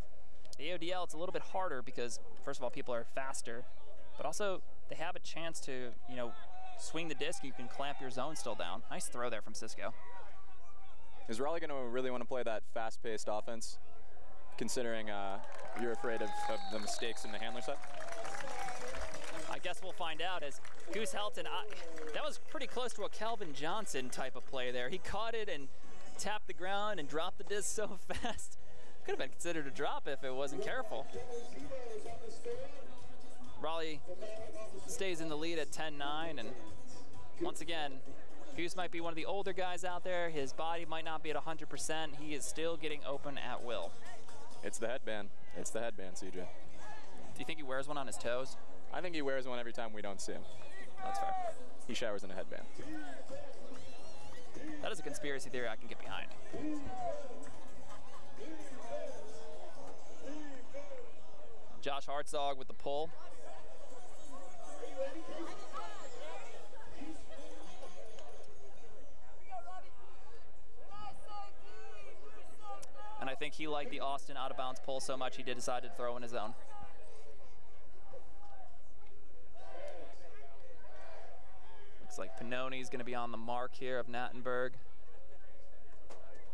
The AUDL, it's a little bit harder because, first of all, people are faster, but also they have a chance to, you know, swing the disc. You can clamp your zone still down. Nice throw there from Sisko. Is Raleigh going to really want to play that fast-paced offense, considering you're afraid of the mistakes in the handler set? I guess we'll find out as Goose Helton, that was pretty close to a Calvin Johnson type of play there. He caught it and tapped the ground and dropped the disc so fast. Could have been considered a drop if it wasn't careful. Raleigh stays in the lead at 10-9, and once again, Goose might be one of the older guys out there. His body might not be at 100%. He is still getting open at will. It's the headband. It's the headband, CJ. Do you think he wears one on his toes? I think he wears one every time we don't see him. That's fair. He showers in a headband. That is a conspiracy theory I can get behind. Josh Hartzog with the pull. And I think he liked the Austin out-of-bounds pull so much he did decide to throw in his own. Looks like Pannoni's going to be on the mark here of Nattenberg.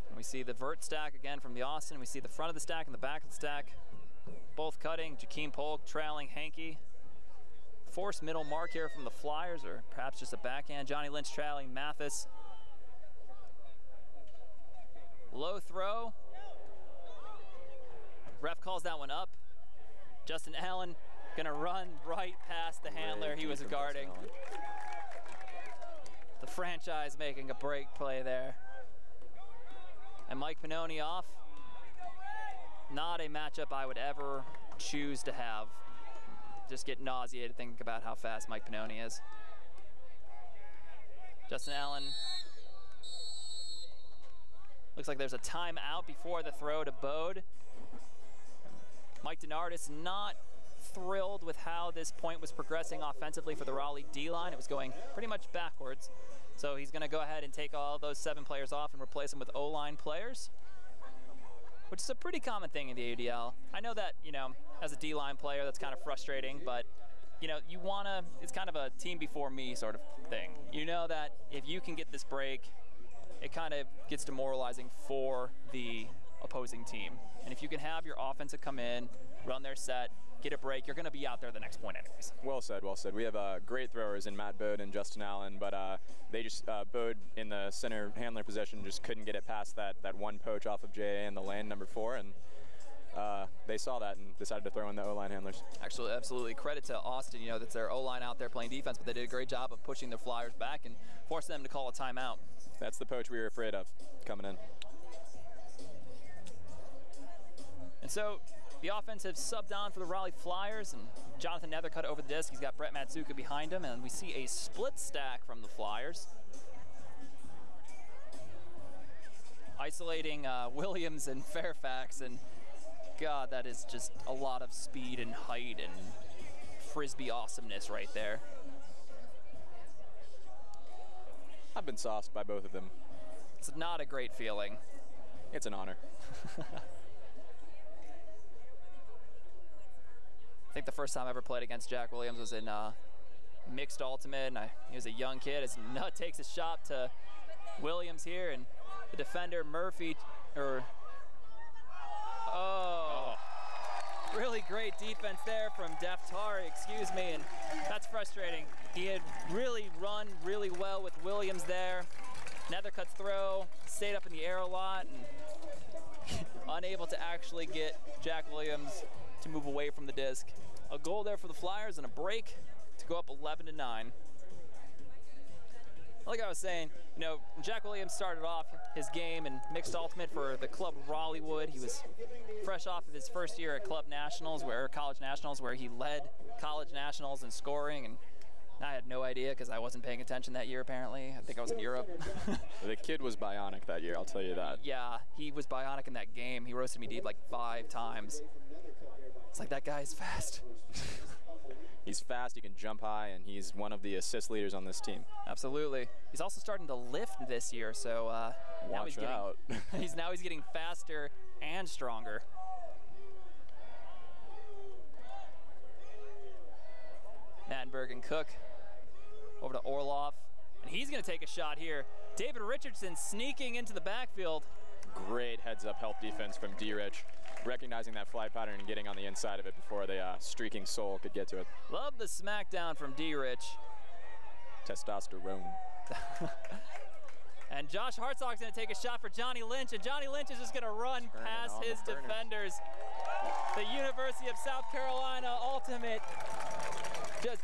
And we see the vert stack again from the Austin. We see the front of the stack and the back of the stack. Both cutting. Jakeem Polk trailing Hankey. Forced middle mark here from the Flyers, or perhaps just a backhand. Johnny Lynch trailing Mathis. Low throw. Ref calls that one up. Justin Allen gonna run right past the handler he was guarding. The franchise making a break play there. And Mike Pannoni off. Not a matchup I would ever choose to have. Just get nauseated thinking about how fast Mike Pannoni is. Justin Allen. Looks like there's a timeout before the throw to Bode. Mike DeNardis not thrilled with how this point was progressing offensively for the Raleigh D-line. It was going pretty much backwards. So he's going to go ahead and take all those 7 players off and replace them with O-line players, which is a pretty common thing in the AUDL. I know that, you know, as a D-line player, that's kind of frustrating, but, you know, you want to, it's kind of a team before me sort of thing. You know that if you can get this break, it kind of gets demoralizing for the opposing team. And if you can have your offensive come in, run their set, get a break, you're going to be out there the next point anyways. Well said, well said. We have great throwers in Matt Bode and Justin Allen, but they just, Bode in the center handler position just couldn't get it past that one poach off of JA in the lane, number 4, and they saw that and decided to throw in the O-line handlers. Actually, absolutely. Credit to Austin, you know, that's their O-line out there playing defense, but they did a great job of pushing the Flyers back and forcing them to call a timeout. That's the poach we were afraid of coming in. And so the offense has subbed on for the Raleigh Flyers, and Jonathan Nethercutt over the disc. He's got Brett Matsuka behind him, and we see a split stack from the Flyers. Isolating Williams and Fairfax, and God, that is just a lot of speed and height and Frisbee awesomeness right there. I've been sauced by both of them. It's not a great feeling. It's an honor. I think the first time I ever played against Jack Williams was in mixed ultimate, and he was a young kid. His nut takes a shot to Williams here, and the defender Murphy, really great defense there from Daftari, excuse me, and that's frustrating. He had really run really well with Williams there. Nethercutt's throw, stayed up in the air a lot, and unable to actually get Jack Williams to move away from the disc. A goal there for the Flyers and a break to go up 11-9. Like I was saying, you know, Jack Williams started off his game in mixed ultimate for the club Raleigh. He was fresh off of his first year at club nationals, college nationals, where he led college nationals in scoring, and I had no idea because I wasn't paying attention that year apparently. I think I was in Europe. The kid was bionic that year, I'll tell you that. Yeah, he was bionic in that game. He roasted me deep like 5 times. It's like, that guy is fast. He's fast, he can jump high, and he's one of the assist leaders on this team. Absolutely. He's also starting to lift this year, so now he's getting faster and stronger. Nattenberg and Cook over to Orloff, and he's going to take a shot here. David Richardson sneaking into the backfield. Great heads-up help defense from D-Rich, recognizing that fly pattern and getting on the inside of it before the streaking soul could get to it. Love the smackdown from D-Rich. Testosterone. And Josh Hartzog's going to take a shot for Johnny Lynch, and Johnny Lynch is just going to run past his defenders. The University of South Carolina ultimate. Just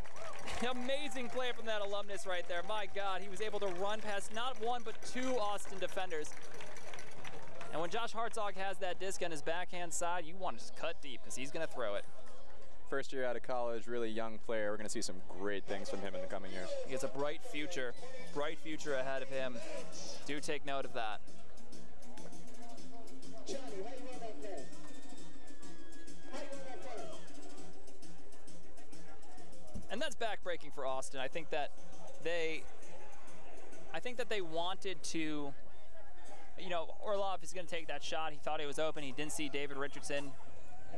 amazing play from that alumnus right there. My God, he was able to run past not one but 2 Austin defenders. And when Josh Hartzog has that disc on his backhand side, you want to just cut deep because he's going to throw it. First year out of college, really young player. We're going to see some great things from him in the coming years. He has a bright future ahead of him. Do take note of that. Johnny, how you run that net? How you run that fire? And that's backbreaking for Austin. I think that they wanted to, you know, Orlov is going to take that shot. He thought it was open. He didn't see David Richardson.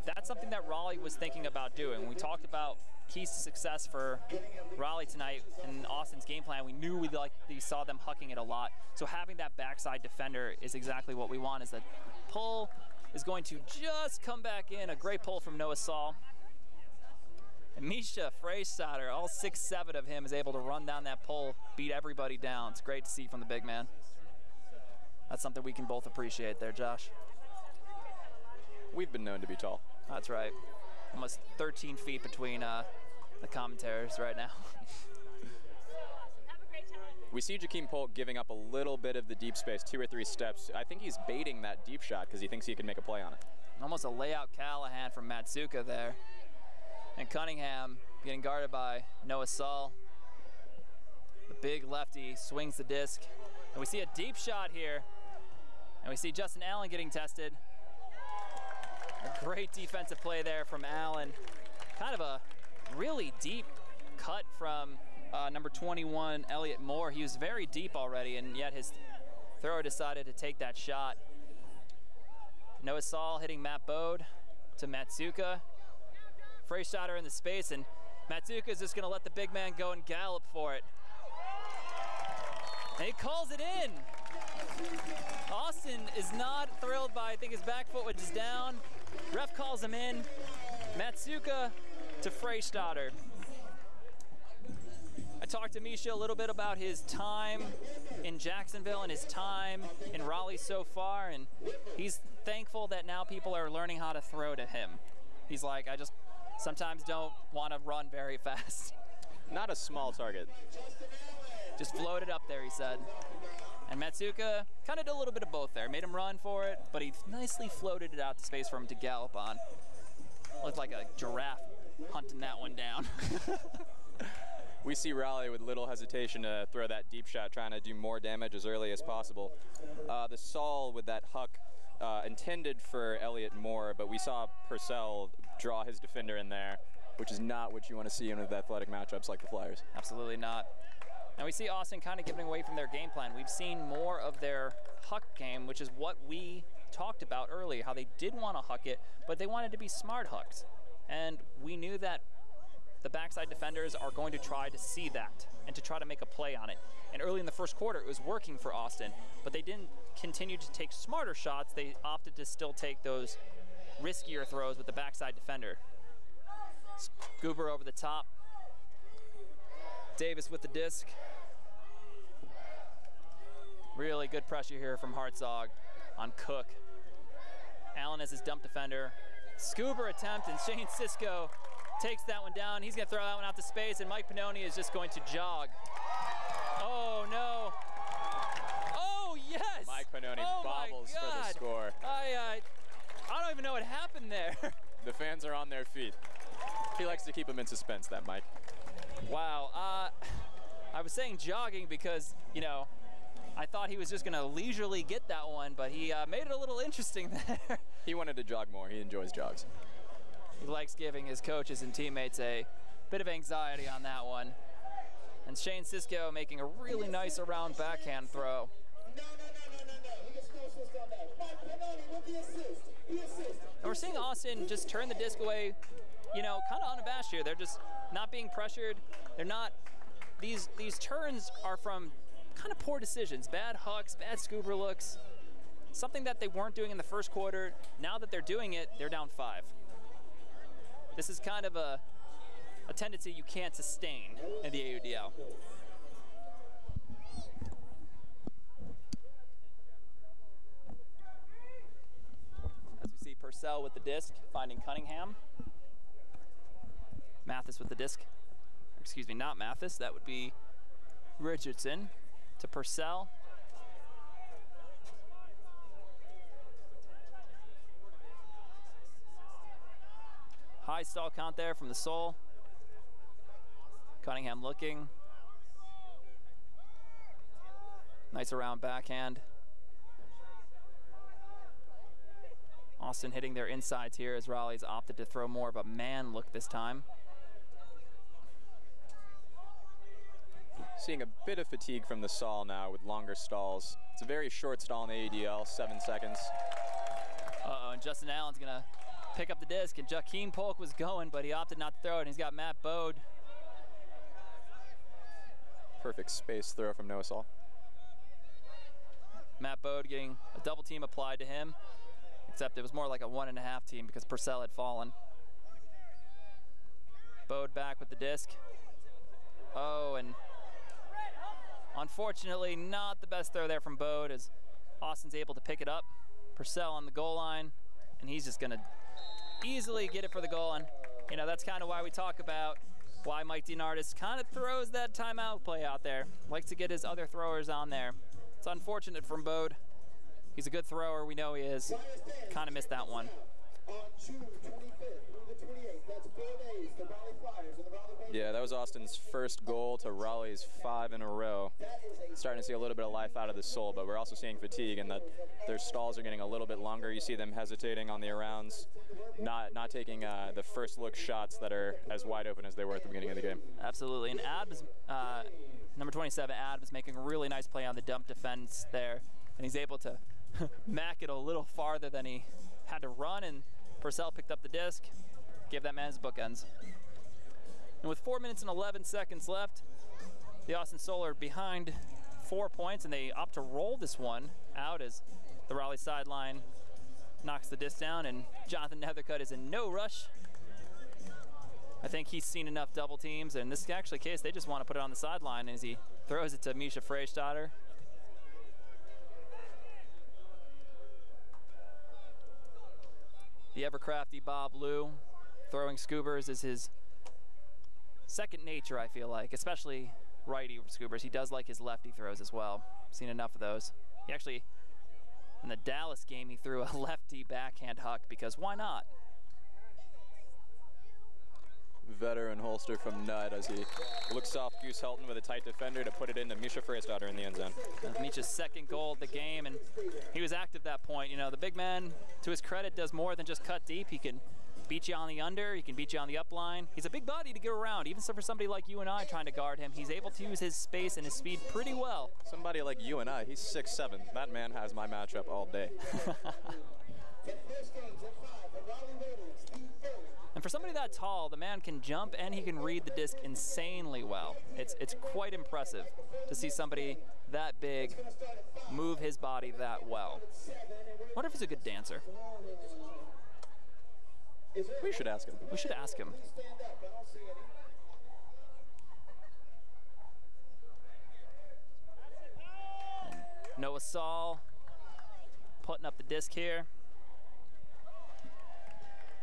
That's something that Raleigh was thinking about doing. We talked about keys to success for Raleigh tonight in Austin's game plan. We knew we saw them hucking it a lot. So having that backside defender is exactly what we want. Is that pull is going to just come back in. A great pull from Noah Saul. And Misha Freistadter, all 6'7" of him, is able to run down that pole, beat everybody down. It's great to see from the big man. That's something we can both appreciate there, Josh. We've been known to be tall. That's right. Almost 13 feet between the commentators right now. We see Jakeem Polk giving up a little bit of the deep space, 2 or 3 steps. I think he's baiting that deep shot because he thinks he can make a play on it. Almost a layout Callahan from Matsuka there. And Cunningham getting guarded by Noah Saul. The big lefty swings the disc. And we see a deep shot here. And we see Justin Allen getting tested. A great defensive play there from Allen. Kind of a really deep cut from number 21, Elliot Moore. He was very deep already, and yet his thrower decided to take that shot. Noah Saul hitting Matt Bode to Matsuka. Freistadter in the space, and Matsuka is just going to let the big man go and gallop for it. And he calls it in. Austin is not thrilled by, I think his back foot was just down. Ref calls him in. Matsuka to Freistadter. I talked to Misha a little bit about his time in Jacksonville and his time in Raleigh so far, and he's thankful that now people are learning how to throw to him. He's like, I just sometimes don't want to run very fast. Not a small target. Just floated up there, he said. And Matsuka kind of did a little bit of both there. Made him run for it, but he nicely floated it out to space for him to gallop on. Looked like a giraffe hunting that one down. We see Raleigh with little hesitation to throw that deep shot, trying to do more damage as early as possible. The Saul with that huck intended for Elliot Moore, but we saw Purcell draw his defender in there. which is not what you want to see in athletic matchups like the Flyers. Absolutely not. And we see Austin kind of giving away from their game plan. We've seen more of their huck game, which is what we talked about earlier, how they did want to huck it, but they wanted to be smart hucks. And we knew that the backside defenders are going to try to see that and to try to make a play on it. And early in the first quarter, it was working for Austin, but they didn't continue to take smarter shots. They opted to still take those riskier throws with the backside defender. Goober over the top. Davis with the disc. Really good pressure here from Hartzog on Cook. Allen as his dump defender. Scuba attempt, and Shane Cisco takes that one down. He's going to throw that one out to space, and Mike Pannoni is just going to jog. Oh, no. Oh, yes. Mike Pannoni bobbles for the score. I don't even know what happened there. The fans are on their feet. He likes to keep them in suspense, that Mike. Wow. I was saying jogging because, you know, I thought he was just going to leisurely get that one, but he made it a little interesting there. He wanted to jog more. He enjoys jogs. He likes giving his coaches and teammates a bit of anxiety on that one. And Shane Cisco making a really nice around backhand throw. And we're seeing Austin just turn the disc away, you know, kind of unabashed here. They're just not being pressured. They're not, these turns are from kind of poor decisions, bad hucks, bad scuba looks, something that they weren't doing in the first quarter. Now that they're doing it, they're down 5. This is kind of a tendency you can't sustain in the AUDL. As we see Purcell with the disc, finding Cunningham. Mathis with the disc. Excuse me, not Mathis, that would be Richardson to Purcell. High stall count there from the Soul. Cunningham looking. Nice around backhand. Austin hitting their insides here as Raleigh's opted to throw more of a man look this time. Seeing a bit of fatigue from the Saul now with longer stalls. It's a very short stall in the AUDL, 7 seconds. Uh-oh, and Justin Allen's gonna pick up the disc, and Jakeem Polk was going, but he opted not to throw it, and he's got Matt Bode. Perfect space throw from Noah Saul. Matt Bode getting a double team applied to him, except it was more like a 1.5 team because Purcell had fallen. Bode back with the disc. Oh, and unfortunately not the best throw there from Bode as Austin's able to pick it up. Purcell on the goal line, and he's just gonna easily get it for the goal. And you know, that's kind of why we talk about why Mike DeNardis kind of throws that timeout play out there. Likes to get his other throwers on there. It's unfortunate from Bode. He's a good thrower, we know he is. Kind of missed that one. On June 25th through the 28th, that's 4 days, the Raleigh Flyers and the Raleigh. Yeah, that was Austin's first goal to Raleigh's 5 in a row. Starting to see a little bit of life out of the Soul, but we're also seeing fatigue and that their stalls are getting a little bit longer. You see them hesitating on the arounds, not taking the first look shots that are as wide open as they were at the beginning of the game. Absolutely, and Adams, number 27, Adams making a really nice play on the dump defense there, and he's able to mack it a little farther than he had to run, and Purcell picked up the disc, gave that man his bookends. And with 4 minutes and 11 seconds left, the Austin Soul are behind 4 points, and they opt to roll this one out as the Raleigh sideline knocks the disc down, and Jonathan Nethercutt is in no rush. I think he's seen enough double teams, and this is actually a case they just want to put it on the sideline as he throws it to Misha Freistadter. The ever-crafty Bob Lou throwing scoobers is his second nature, I feel like, especially righty scoobers. He does like his lefty throws as well. Seen enough of those. He actually, in the Dallas game, he threw a lefty backhand huck because why not? Veteran holster from Nutt as he looks off Goose Helton with a tight defender to put it into Misha Freistadter in the end zone. Misha's second goal of the game, and he was active that point. You know, the big man, to his credit, does more than just cut deep. He can beat you on the under, he can beat you on the up line. He's a big body to go around, even so for somebody like you and I trying to guard him. He's able to use his space and his speed pretty well. Somebody like you and I, he's 6'7". That man has my matchup all day. And for somebody that tall, the man can jump and he can read the disc insanely well. It's quite impressive to see somebody that big move his body that well. Wonder if he's a good dancer. We should ask him. We should ask him. And Noah Saul putting up the disc here.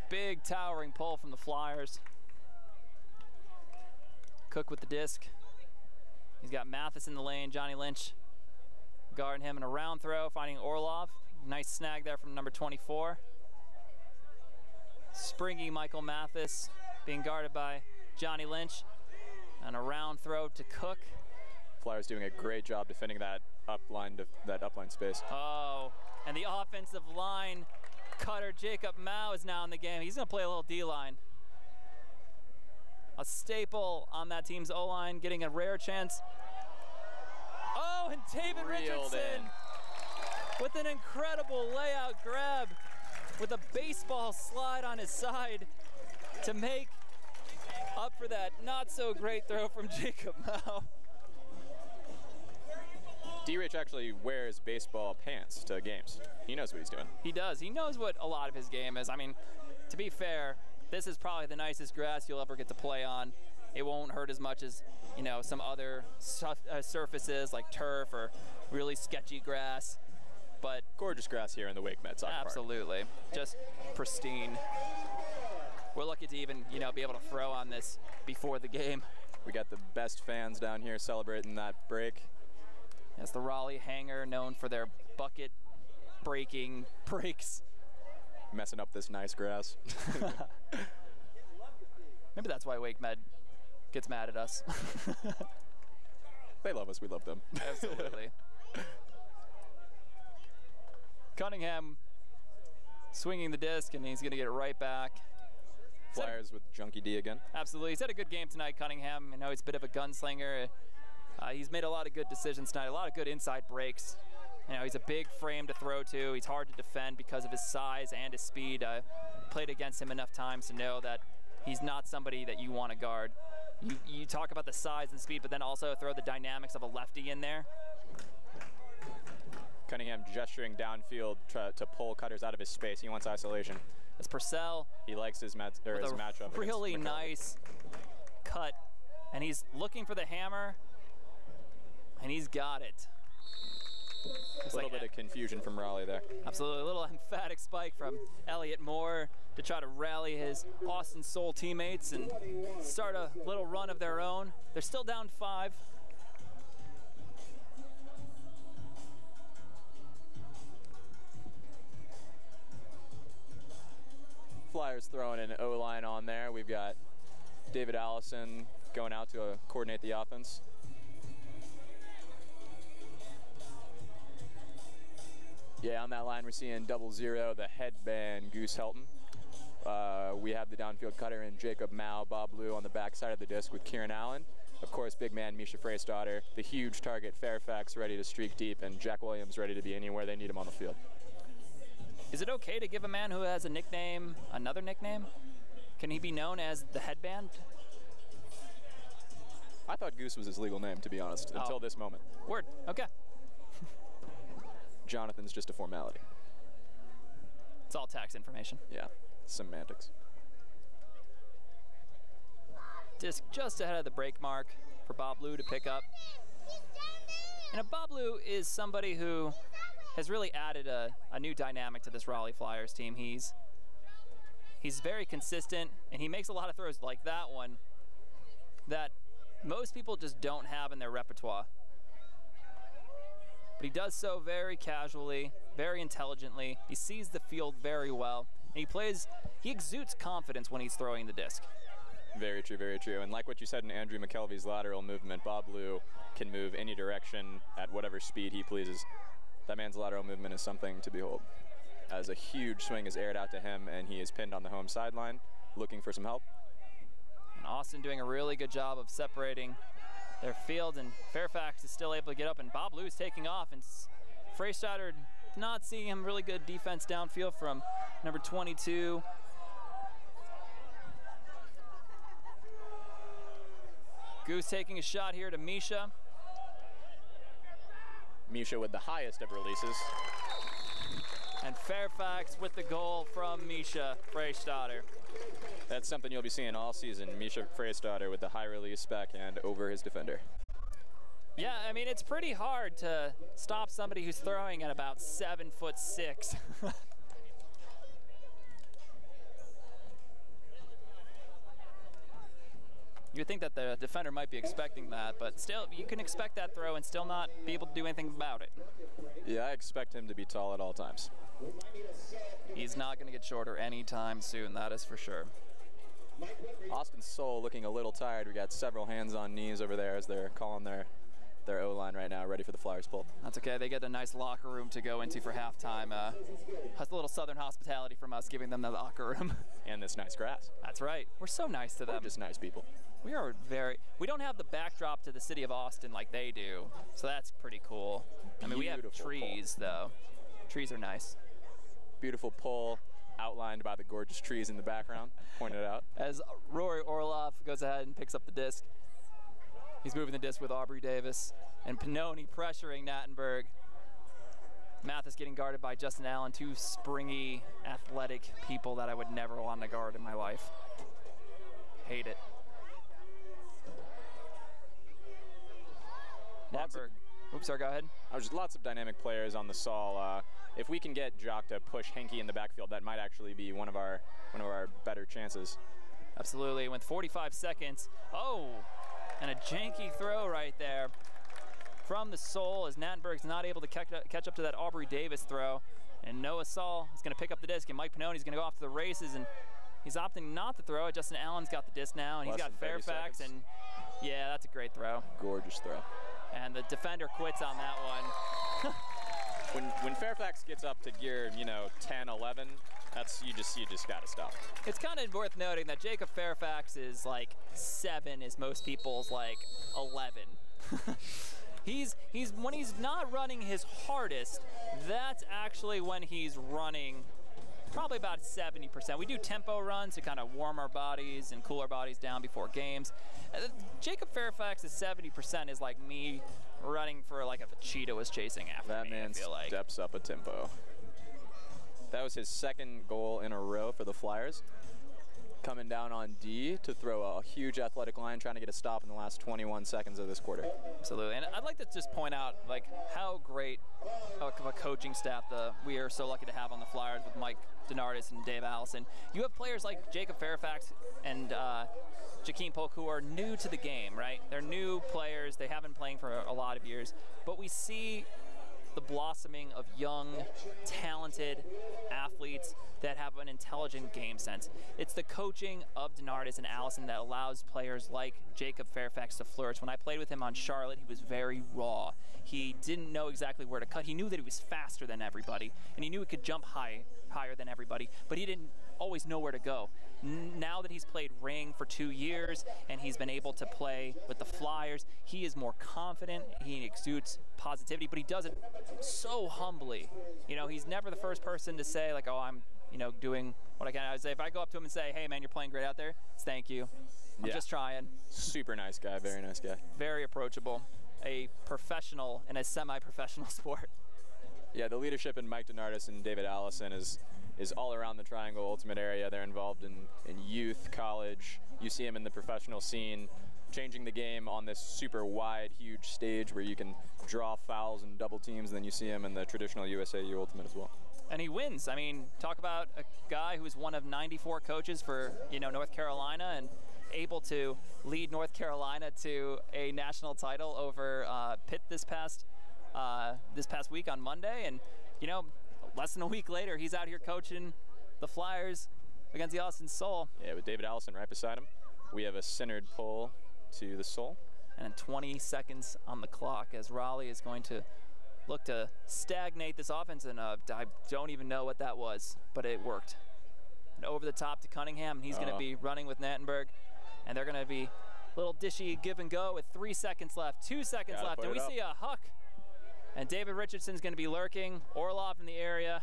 Big towering pull from the Flyers. Cook with the disc. He's got Mathis in the lane. Johnny Lynch guarding him in a round throw, finding Orlov. Nice snag there from number 24. Springy Michael Mathis being guarded by Johnny Lynch. And a round throw to Cook. Flyers doing a great job defending that upline space. Oh, and the offensive line cutter Jacob Mao is now in the game. He's going to play a little D-line. A staple on that team's O-line, getting a rare chance. Oh, and David Richardson with an incredible layout grab with a baseball slide on his side to make up for that not-so-great throw from Jacob Mao. D-Rich actually wears baseball pants to games. He knows what he's doing. He does. He knows what a lot of his game is. I mean, to be fair, this is probably the nicest grass you'll ever get to play on. It won't hurt as much as, you know, some other surfaces like turf or really sketchy grass. But gorgeous grass here in the Wake Med Soccer Park. Absolutely. Just pristine. We're lucky to even, you know, be able to throw on this before the game. We got the best fans down here celebrating that break. That's the Raleigh hangar, known for their bucket-breaking breaks. Messing up this nice grass. Maybe that's why Wake Med gets mad at us. They love us, we love them. Absolutely. Cunningham swinging the disc, and he's going to get it right back. Flyers with Junkie D again. Absolutely. He's had a good game tonight, Cunningham. I know he's a bit of a gunslinger. He's made a lot of good decisions tonight, a lot of good inside breaks. You know, he's a big frame to throw to. He's hard to defend because of his size and his speed. Played against him enough times to know that he's not somebody that you want to guard. You talk about the size and speed, but then also throw the dynamics of a lefty in there. Cunningham gesturing downfield to pull cutters out of his space. He wants isolation. As Purcell, he likes his matchup. Really nice cut, and he's looking for the hammer, and he's got it. A little bit of confusion from Raleigh there. Absolutely, a little emphatic spike from Elliot Moore to try to rally his Austin Soul teammates and start a little run of their own. They're still down 5. Flyers throwing an O-line on there. We've got David Allison going out to coordinate the offense. Yeah, on that line we're seeing 00, the headband Goose Helton. We have the downfield cutter in Jacob Mao, Bob Lou on the backside of the disc with Kieran Allen. Of course, big man Misha Freysdaughter, the huge target Fairfax ready to streak deep, and Jack Williams ready to be anywhere they need him on the field. Is it okay to give a man who has a nickname another nickname? Can he be known as the headband? I thought Goose was his legal name, to be honest, until this moment. Word, okay. Jonathan's just a formality. It's all tax information. Yeah, semantics. Disc just ahead of the break mark for Bob Lou to pick up. And Bob Lou is somebody who has really added a new dynamic to this Raleigh Flyers team. He's very consistent, and he makes a lot of throws like that one that most people just don't have in their repertoire. But he does so very casually, very intelligently. He sees the field very well, and he exudes confidence when he's throwing the disc. Very true, very true. And like what you said in Andrew McKelvey's lateral movement, Bob Lou can move any direction at whatever speed he pleases. That man's lateral movement is something to behold. as a huge swing is aired out to him, and he is pinned on the home sideline, looking for some help. And Austin doing a really good job of separating their field, and Fairfax is still able to get up, and Bob Lew's taking off, and Freistatter not seeing him. Really good defense downfield from number 22. Goose taking a shot here to Misha. Misha with the highest of releases. And Fairfax with the goal from Misha Freistatter. That's something you'll be seeing all season. Misha Freistatter with the high release backhand over his defender. Yeah, I mean, it's pretty hard to stop somebody who's throwing at about 7'6". You would think that the defender might be expecting that, but still, you can expect that throw and still not be able to do anything about it. Yeah, I expect him to be tall at all times. He's not going to get shorter anytime soon, that is for sure. Austin Soul looking a little tired. We got several hands on knees over there as they're calling their O-line right now, ready for the Flyers pull. That's okay. They get a nice locker room to go into for halftime. Has a little Southern hospitality from us, giving them the locker room. And this nice grass. That's right. We're so nice to them. We're just nice people. We are we don't have the backdrop to the city of Austin like they do, so that's pretty cool. I mean, we have trees, though. Trees are nice. Beautiful pull, outlined by the gorgeous trees in the background, pointed out. As Rory Orloff goes ahead and picks up the disc. He's moving the disc with Aubrey Davis, and Pannoni pressuring Nattenberg. Mathis getting guarded by Justin Allen, two springy, athletic people that I would never want to guard in my life. Hate it. Nattenberg. Oops, sorry, go ahead. Lots of dynamic players on the Saul. If we can get Jock to push Henke in the backfield, that might actually be one of our better chances. Absolutely. With 45 seconds. Oh, and a janky throw right there from the Soul as Nattenberg's not able to catch up to that Aubrey Davis throw. And Noah Saul is going to pick up the disc, and Mike Pannoni's going to go off to the races, and he's opting not to throw it. Justin Allen's got the disc now, and he's got Fairfax, and yeah, that's a great throw. Gorgeous throw. And the defender quits on that one. when Fairfax gets up to gear, 10, 11, you just got to stop. It's kind of worth noting that Jacob Fairfax is like 7 is most people's like 11. He's when he's not running his hardest, that's actually when he's running probably about 70%. We do tempo runs to kind of warm our bodies and cool our bodies down before games. Jacob Fairfax's 70% is like me running for like if a cheetah was chasing after me. That man steps up a tempo. That was his second goal in a row for the Flyers. Coming down on D to throw a huge athletic line, trying to get a stop in the last 21 seconds of this quarter. Absolutely, and I'd like to just point out like how great of a coaching staff we are so lucky to have on the Flyers with Mike DeNardis and Dave Allison. You have players like Jacob Fairfax and Jakeem Polk who are new to the game, right? They're new players. They haven't been playing for a lot of years, but we see the blossoming of young, talented athletes that have an intelligent game sense. It's the coaching of DeNardis and Allison that allows players like Jacob Fairfax to flourish. When I played with him on Charlotte, he was very raw. He didn't know exactly where to cut. He knew that he was faster than everybody, and he knew he could jump higher than everybody, but he didn't always know where to go. Now that he's played ring for 2 years and he's been able to play with the Flyers, he is more confident, he exudes positivity, but he does it so humbly. He's never the first person to say like, oh, I'm doing what I can. I would say if I go up to him and say, hey man, you're playing great out there, it's thank you. I'm just trying. Super nice guy, very nice guy. Very approachable. A professional in a semi-professional sport. Yeah, the leadership in Mike DeNardis and David Allison is all around the Triangle Ultimate area. They're involved in youth, college. You see them in the professional scene, changing the game on this super wide, huge stage where you can draw fouls and double teams, and then you see him in the traditional USAU Ultimate as well. And he wins. I mean, talk about a guy who's one of 94 coaches for North Carolina and able to lead North Carolina to a national title over Pitt this past week on Monday, and less than a week later he's out here coaching the Flyers against the Austin Soul. Yeah, with David Allison right beside him. We have a centered pull to the Soul. And 20 seconds on the clock as Raleigh is going to look to stagnate this offense, and I don't even know what that was, but it worked. And over the top to Cunningham, and he's going to be running with Nattenberg, and they're going to be a little dishy give and go with 3 seconds left, 2 seconds left, and we see a huck. And David Richardson's going to be lurking, Orlov in the area.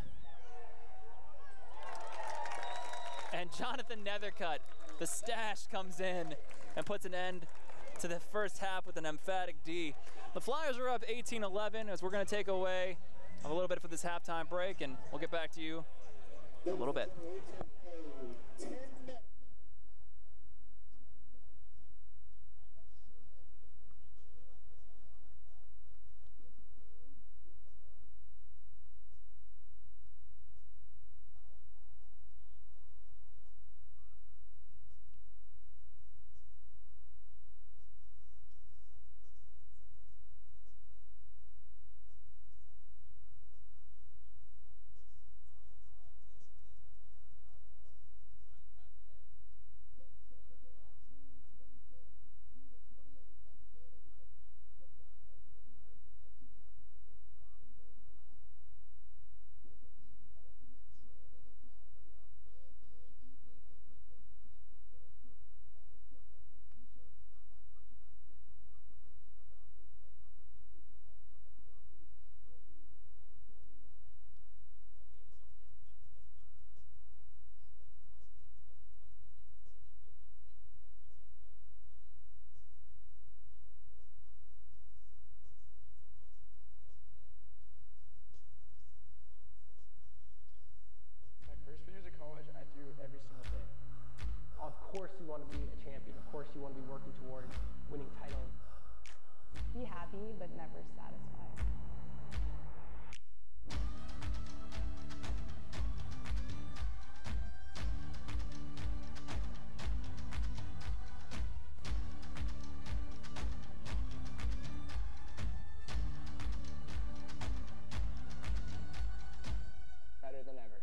And Jonathan Nethercutt, the stash, comes in and puts an end to the first half with an emphatic D. The Flyers are up 18-11 as we're going to take away a little bit for this halftime break, and we'll get back to you in a little bit. You want to be a champion. Of course, you want to be working toward winning titles. Be happy, but never satisfied. Better than ever.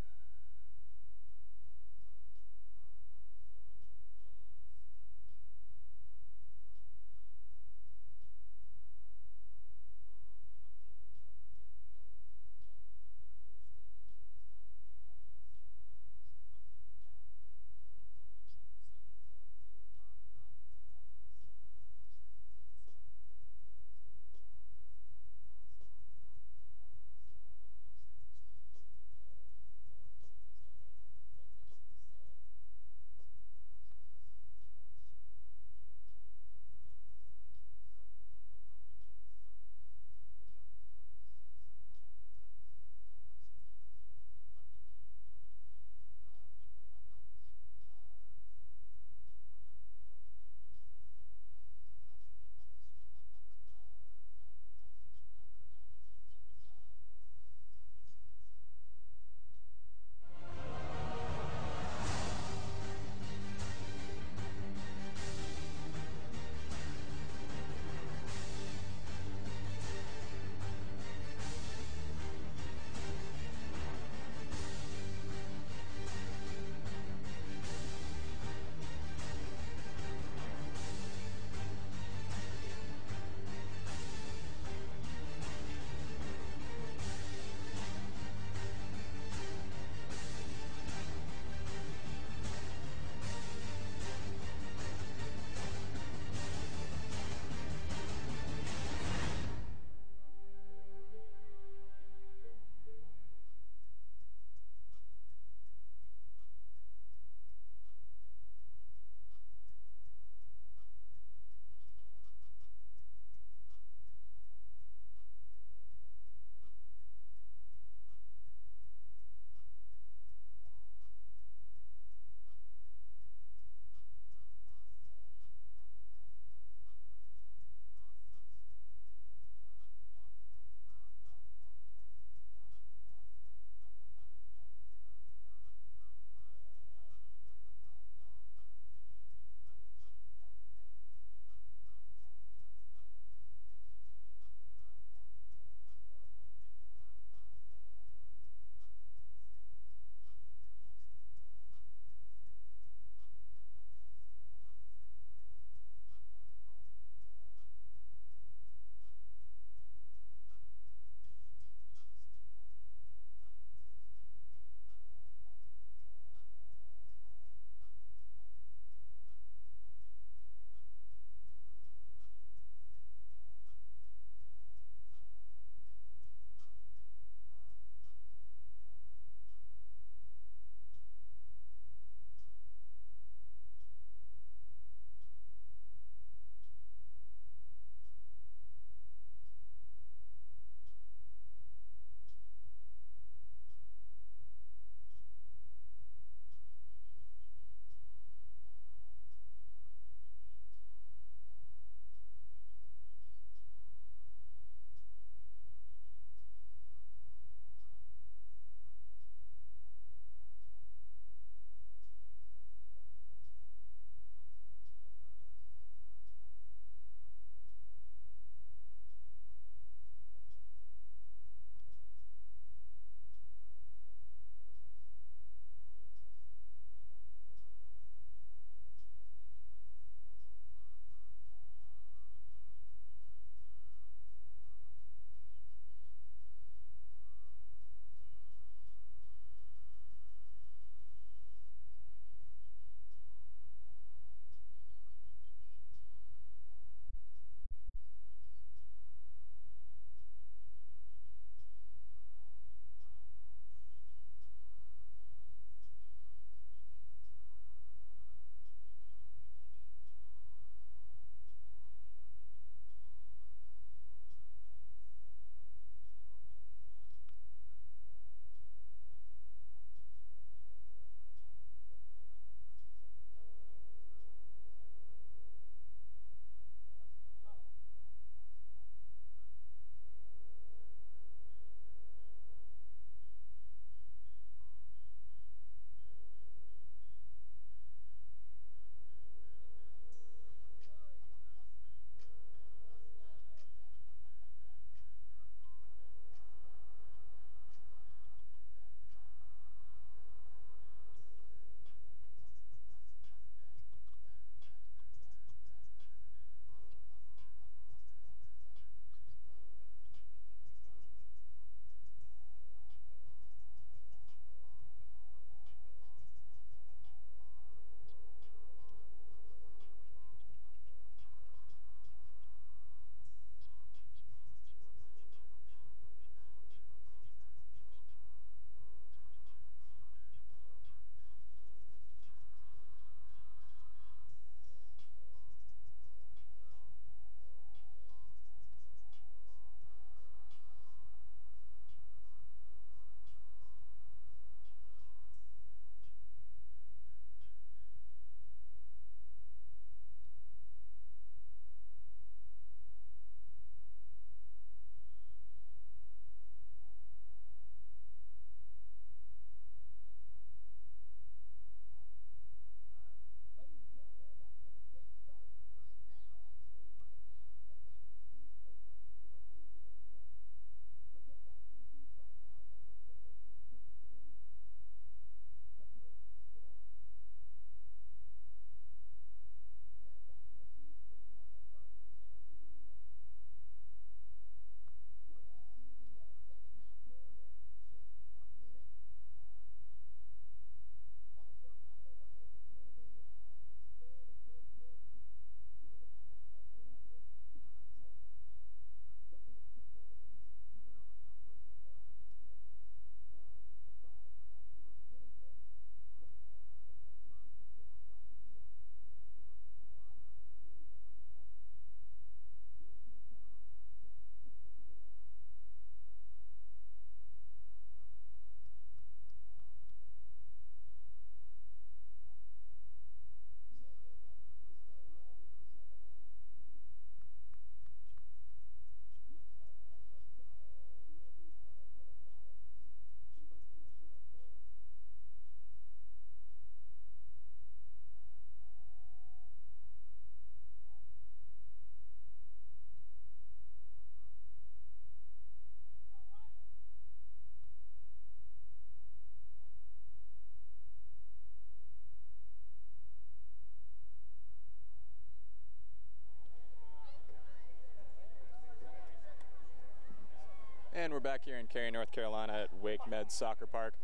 And we're back here in Cary, North Carolina at Wake Med Soccer Park,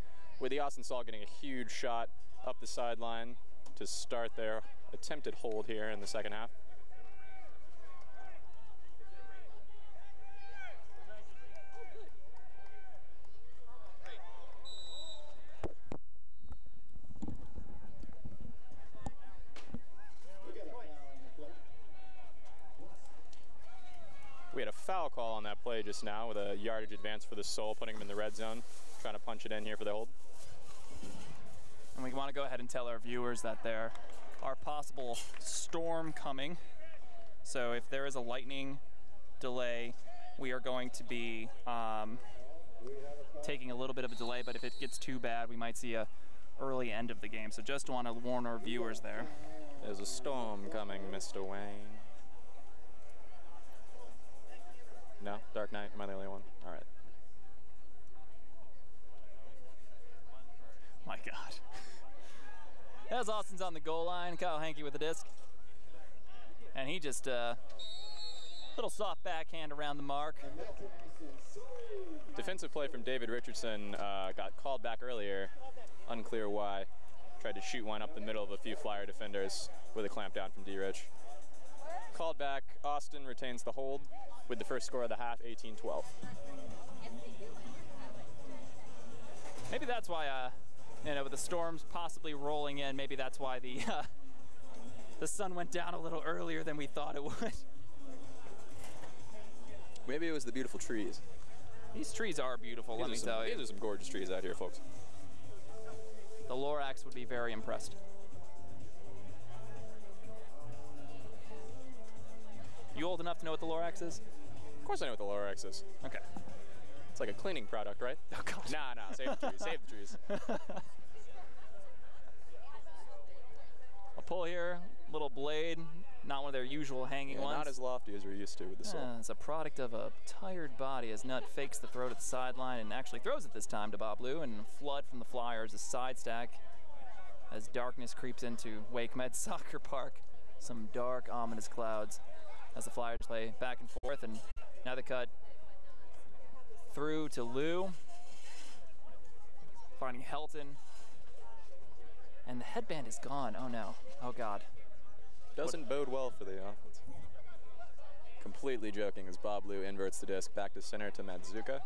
with the Austin Sol getting a huge shot up the sideline to start their attempted hold here in the second half. We had a foul call on that play just now with a yardage advance for the Sol, putting him in the red zone, trying to punch it in here for the hold. And we want to go ahead and tell our viewers that there are possible storm coming. So if there is a lightning delay, we are going to be taking a little bit of a delay, but if it gets too bad, we might see a early end of the game. So just want to warn our viewers there. There's a storm coming, Mr. Wayne. No? Dark Knight? Am I the only one? All right. My God. As Austin's on the goal line, Kyle Hankey with the disc. And he just, little soft backhand around the mark. Defensive play from David Richardson got called back earlier. Unclear why. Tried to shoot one up the middle of a few Flyer defenders with a clamp down from D-Rich. Called back. Austin retains the hold with the first score of the half, 18-12. Maybe that's why, you know, with the storms possibly rolling in, maybe that's why the sun went down a little earlier than we thought it would. Maybe it was the beautiful trees. These trees are beautiful, let me tell you. These are some gorgeous trees out here, folks. The Lorax would be very impressed. You old enough to know what the Lorax is? Of course I know what the Lorax is. Okay. It's like a cleaning product, right? Oh, God. Nah, save the trees, save the trees. A pull here, little blade, not one of their usual hanging ones. Not as lofty as we're used to with the Sol. It's a product of a tired body as Nutt fakes the throw to the sideline and actually throws it this time to Bob Lou, and flood from the Flyers, a side stack as darkness creeps into Wake Med Soccer Park. Some dark, ominous clouds as the Flyers play back and forth, and now the cut through to Lou, finding Helton, and the headband is gone. Oh no, oh God. Doesn't bode well for the offense. Completely joking as Bob Lou inverts the disc back to center to Madzuka.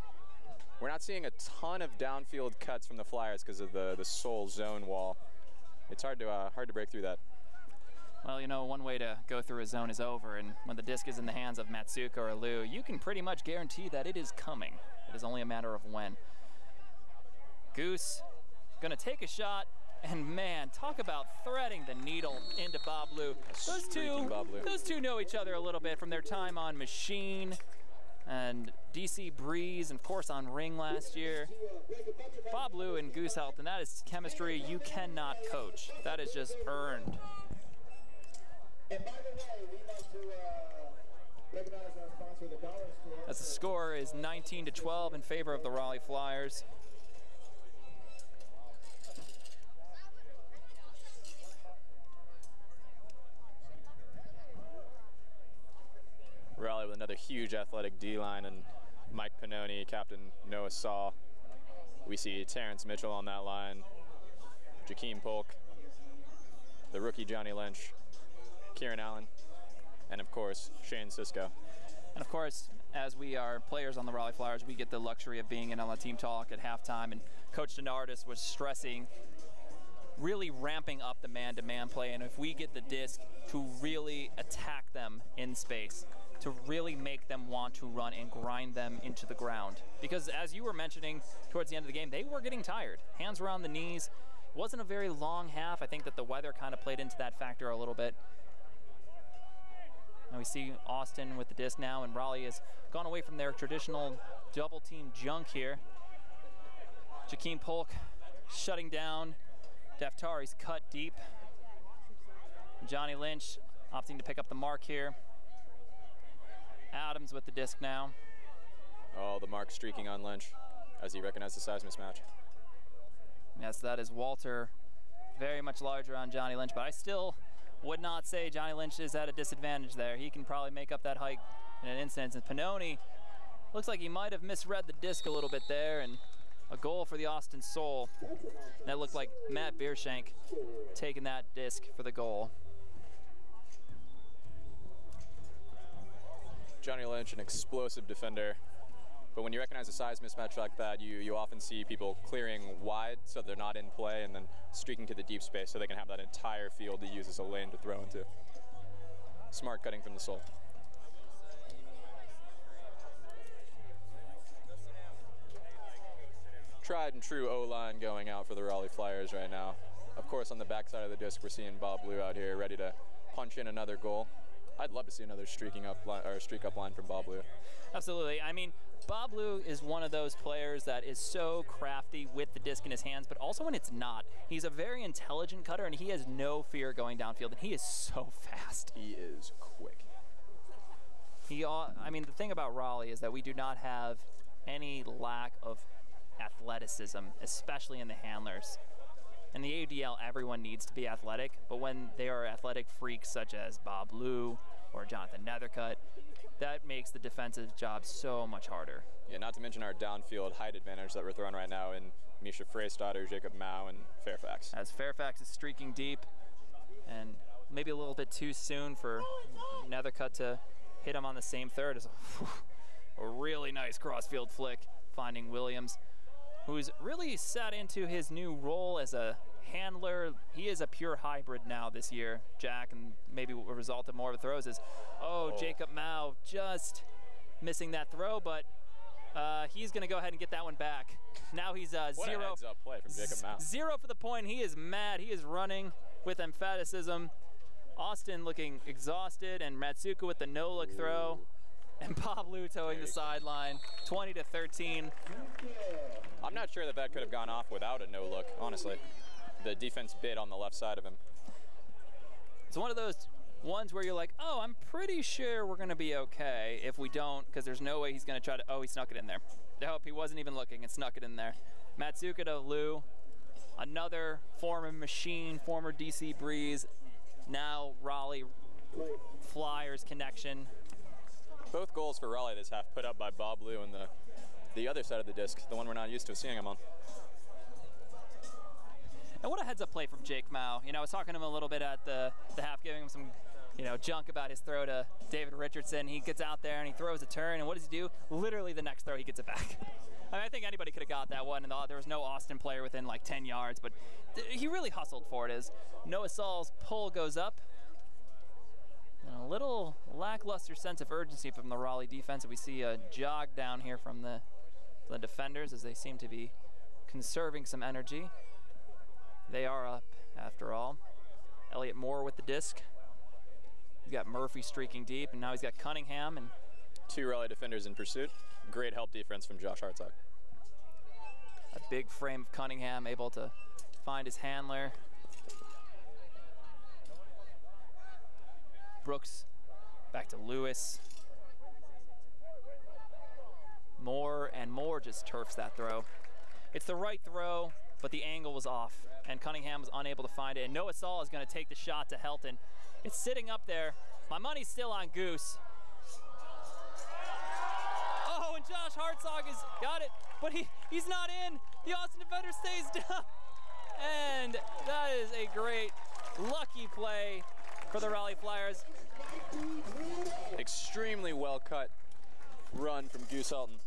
We're not seeing a ton of downfield cuts from the Flyers because of the Sol zone wall. It's hard to break through that. Well, you know, one way to go through a zone is over, and when the disc is in the hands of Matsuka or Lou, you can pretty much guarantee that it is coming. It is only a matter of when. Goose gonna take a shot, and man, talk about threading the needle into Bob Lou. Those two know each other a little bit from their time on Machine and DC Breeze, and of course on Ring last year. Bob Lou and Goose Helton, that is chemistry you cannot coach. That is just earned. And by the way, we like to recognize our sponsor, the Dollar Store. As the score is 19-12 in favor of the Raleigh Flyers. Raleigh with another huge athletic D-line, and Mike Pannoni, Captain Noah Saw. We see Terrence Mitchell on that line, Jakeem Polk, the rookie Johnny Lynch, Kieran Allen, and of course, Shane Sisko. And of course, as we are players on the Raleigh Flyers, we get the luxury of being in on the team talk at halftime, and Coach Denardis was stressing really ramping up the man-to-man play, and if we get the disc to really attack them in space, to really make them want to run and grind them into the ground. Because as you were mentioning towards the end of the game, they were getting tired. Hands were on the knees. It wasn't a very long half. I think that the weather kind of played into that factor a little bit. And we see Austin with the disc now, and Raleigh has gone away from their traditional double-team junk here. Jakeem Polk shutting down. Daftari's cut deep. Johnny Lynch opting to pick up the mark here. Adams with the disc now. Oh, the mark streaking on Lynch as he recognized the size mismatch. Yes, that is Walter very much larger on Johnny Lynch, but I still would not say Johnny Lynch is at a disadvantage there. He can probably make up that height in an instant. And Pannoni Looks like he might have misread the disc a little bit there, and a goal for the Austin Soul. That looked like Matt Biershank taking that disc for the goal. Johnny Lynch, an explosive defender. But when you recognize a size mismatch like that, you often see people clearing wide so they're not in play and then streaking to the deep space so they can have that entire field to use as a lane to throw into. Smart cutting from the Soul. Tried and true O-line going out for the Raleigh Flyers right now. Of course, on the backside of the disc, we're seeing Bob Blue out here ready to punch in another goal. I'd love to see another streak up line from Bob Blue. Absolutely. I mean, Bob Blue is one of those players that is so crafty with the disc in his hands, but also when it's not. He's a very intelligent cutter, and he has no fear going downfield, and he is so fast. He is quick. I mean, the thing about Raleigh is that we do not have any lack of athleticism, especially in the handlers. In the AUDL, everyone needs to be athletic, but when they are athletic freaks such as Bob Blue or Jonathan Nethercutt, that makes the defensive job so much harder. Yeah, not to mention our downfield height advantage that we're throwing right now in Misha Freystadter, Jacob Mao, and Fairfax. As Fairfax is streaking deep, and maybe a little bit too soon for Nethercutt to hit him on the same third. As a really nice crossfield flick, finding Williams, who's really sat into his new role as a handler. He is a pure hybrid now this year, Jack, and maybe what will result in more of the throws is, Jacob Mao just missing that throw, but he's going to go ahead and get that one back. Now he's what zero. A heads-up play from Jacob Mao. 0 for the point. He is mad. He is running with emphaticism. Austin looking exhausted, and Matsuka with the no-look throw. And Bob Blue towing the sideline, 20-13. I'm not sure that could have gone off without a no-look, honestly. The defense bid on the left side of him. It's one of those ones where you're like, oh, I'm pretty sure we're going to be okay if we don't, because there's no way he's going to try to, he snuck it in there. Nope, he wasn't even looking and snuck it in there. Matsuka to Lou, another former Machine, former DC Breeze, now Raleigh Flyers connection. Both goals for Raleigh this half put up by Bob Blue and the other side of the disc, the one we're not used to seeing him on. And what a heads-up play from Jake Mao. I was talking to him a little bit at the half, giving him some, junk about his throw to David Richardson. He gets out there and he throws a turn, and what does he do? Literally the next throw, he gets it back. I think anybody could have got that one, and there was no Austin player within like 10 yards, but he really hustled for it. As Noah Saul's pull goes up, and a little lackluster sense of urgency from the Raleigh defense. We see a jog down here from the defenders as they seem to be conserving some energy. They are up, after all. Elliot Moore with the disc. He's got Murphy streaking deep, and now he's got Cunningham. And 2 Raleigh defenders in pursuit. Great help defense from Josh Hartzog. A big frame of Cunningham able to find his handler. Brooks back to Lewis. Moore, and Moore just turfs that throw. It's the right throw, but the angle was off, and Cunningham was unable to find it. And Noah Saul is going to take the shot to Helton. It's sitting up there. My money's still on Goose. Oh, and Josh Hartzog has got it, but he's not in. The Austin defender stays down. And that is a great, lucky play for the Raleigh Flyers. Extremely well cut run from Goose Helton.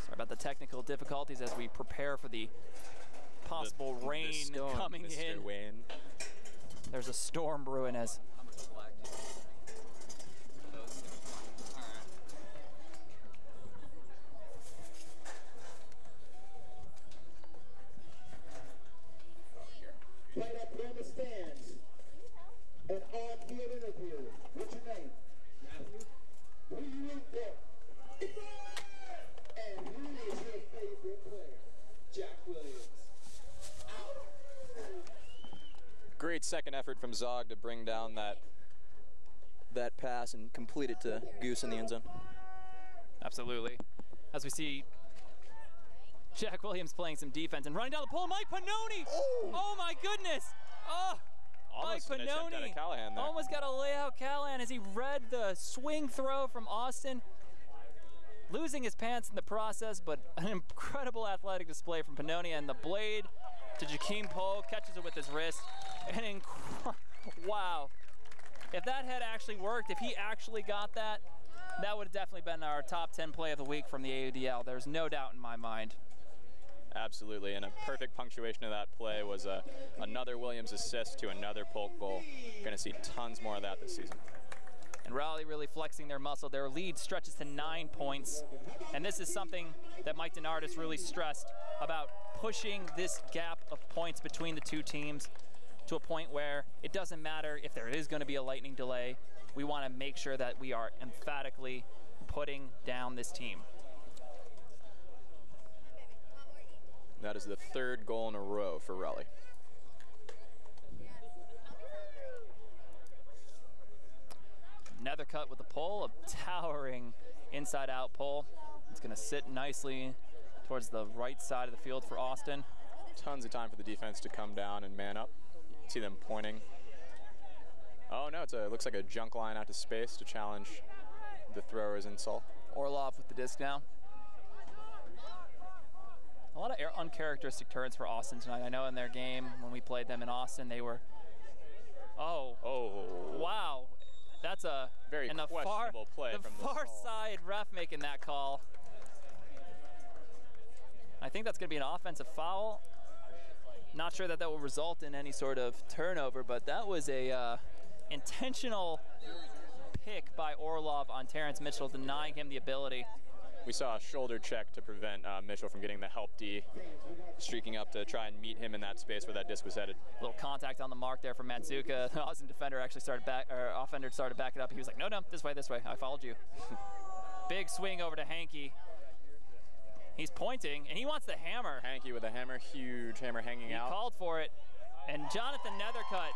Sorry about the technical difficulties as we prepare for the possible rain coming Mr. in. Wayne. There's a storm brewing as Right up here in the stands, an on-field interview. What's your name? Matthew. Who you root for? And who is your favorite player? Jack Williams. Great second effort from Zog to bring down that pass and complete it to Goose in the end zone. absolutely. As we see Jack Williams playing some defense and running down the pole, Mike Pannoni! Oh my goodness! Oh! Almost Mike an attempt at a Pannoni Callahan there. almost got to lay out Callahan as he read the swing throw from Austin. Losing his pants in the process, but an incredible athletic display from Pannoni, and the blade to Jakeem Poe, catches it with his wrist. And wow. If that had actually worked, if he actually got that, that would have definitely been our top 10 play of the week from the AUDL. There's no doubt in my mind. Absolutely, and a perfect punctuation of that play was another Williams assist to another Polk goal. Going to see tons more of that this season. And Raleigh really flexing their muscle. Their lead stretches to 9 points. And this is something that Mike Denardis really stressed about, pushing this gap of points between the two teams to a point where it doesn't matter if there is going to be a lightning delay. We want to make sure that we are emphatically putting down this team. That is the 3rd goal in a row for Raleigh. Nethercutt with the pull, a towering inside-out pull. It's going to sit nicely towards the right side of the field for Austin. Tons of time for the defense to come down and man up. See them pointing. Oh no, it looks like a junk line out to space to challenge the throwers in Saul. Orlov with the disc now. A lot of uncharacteristic turns for Austin tonight. I know in their game when we played them in Austin, they were, oh, wow. That's a very questionable play from the far side ref making that call. I think that's going to be an offensive foul. Not sure that will result in any sort of turnover, but that was a intentional pick by Orlov on Terrence Mitchell, denying him the ability. We saw a shoulder check to prevent Mitchell from getting the help D, streaking up to try and meet him in that space where that disc was headed. A little contact on the mark there from Matsuka. The Austin defender actually started back, or offender started back it up. He was like, no, this way, I followed you. Big swing over to Hankey. He's pointing, and he wants the hammer. Hankey with a hammer, huge hammer hanging out. He called for it, and Jonathan Nethercutt,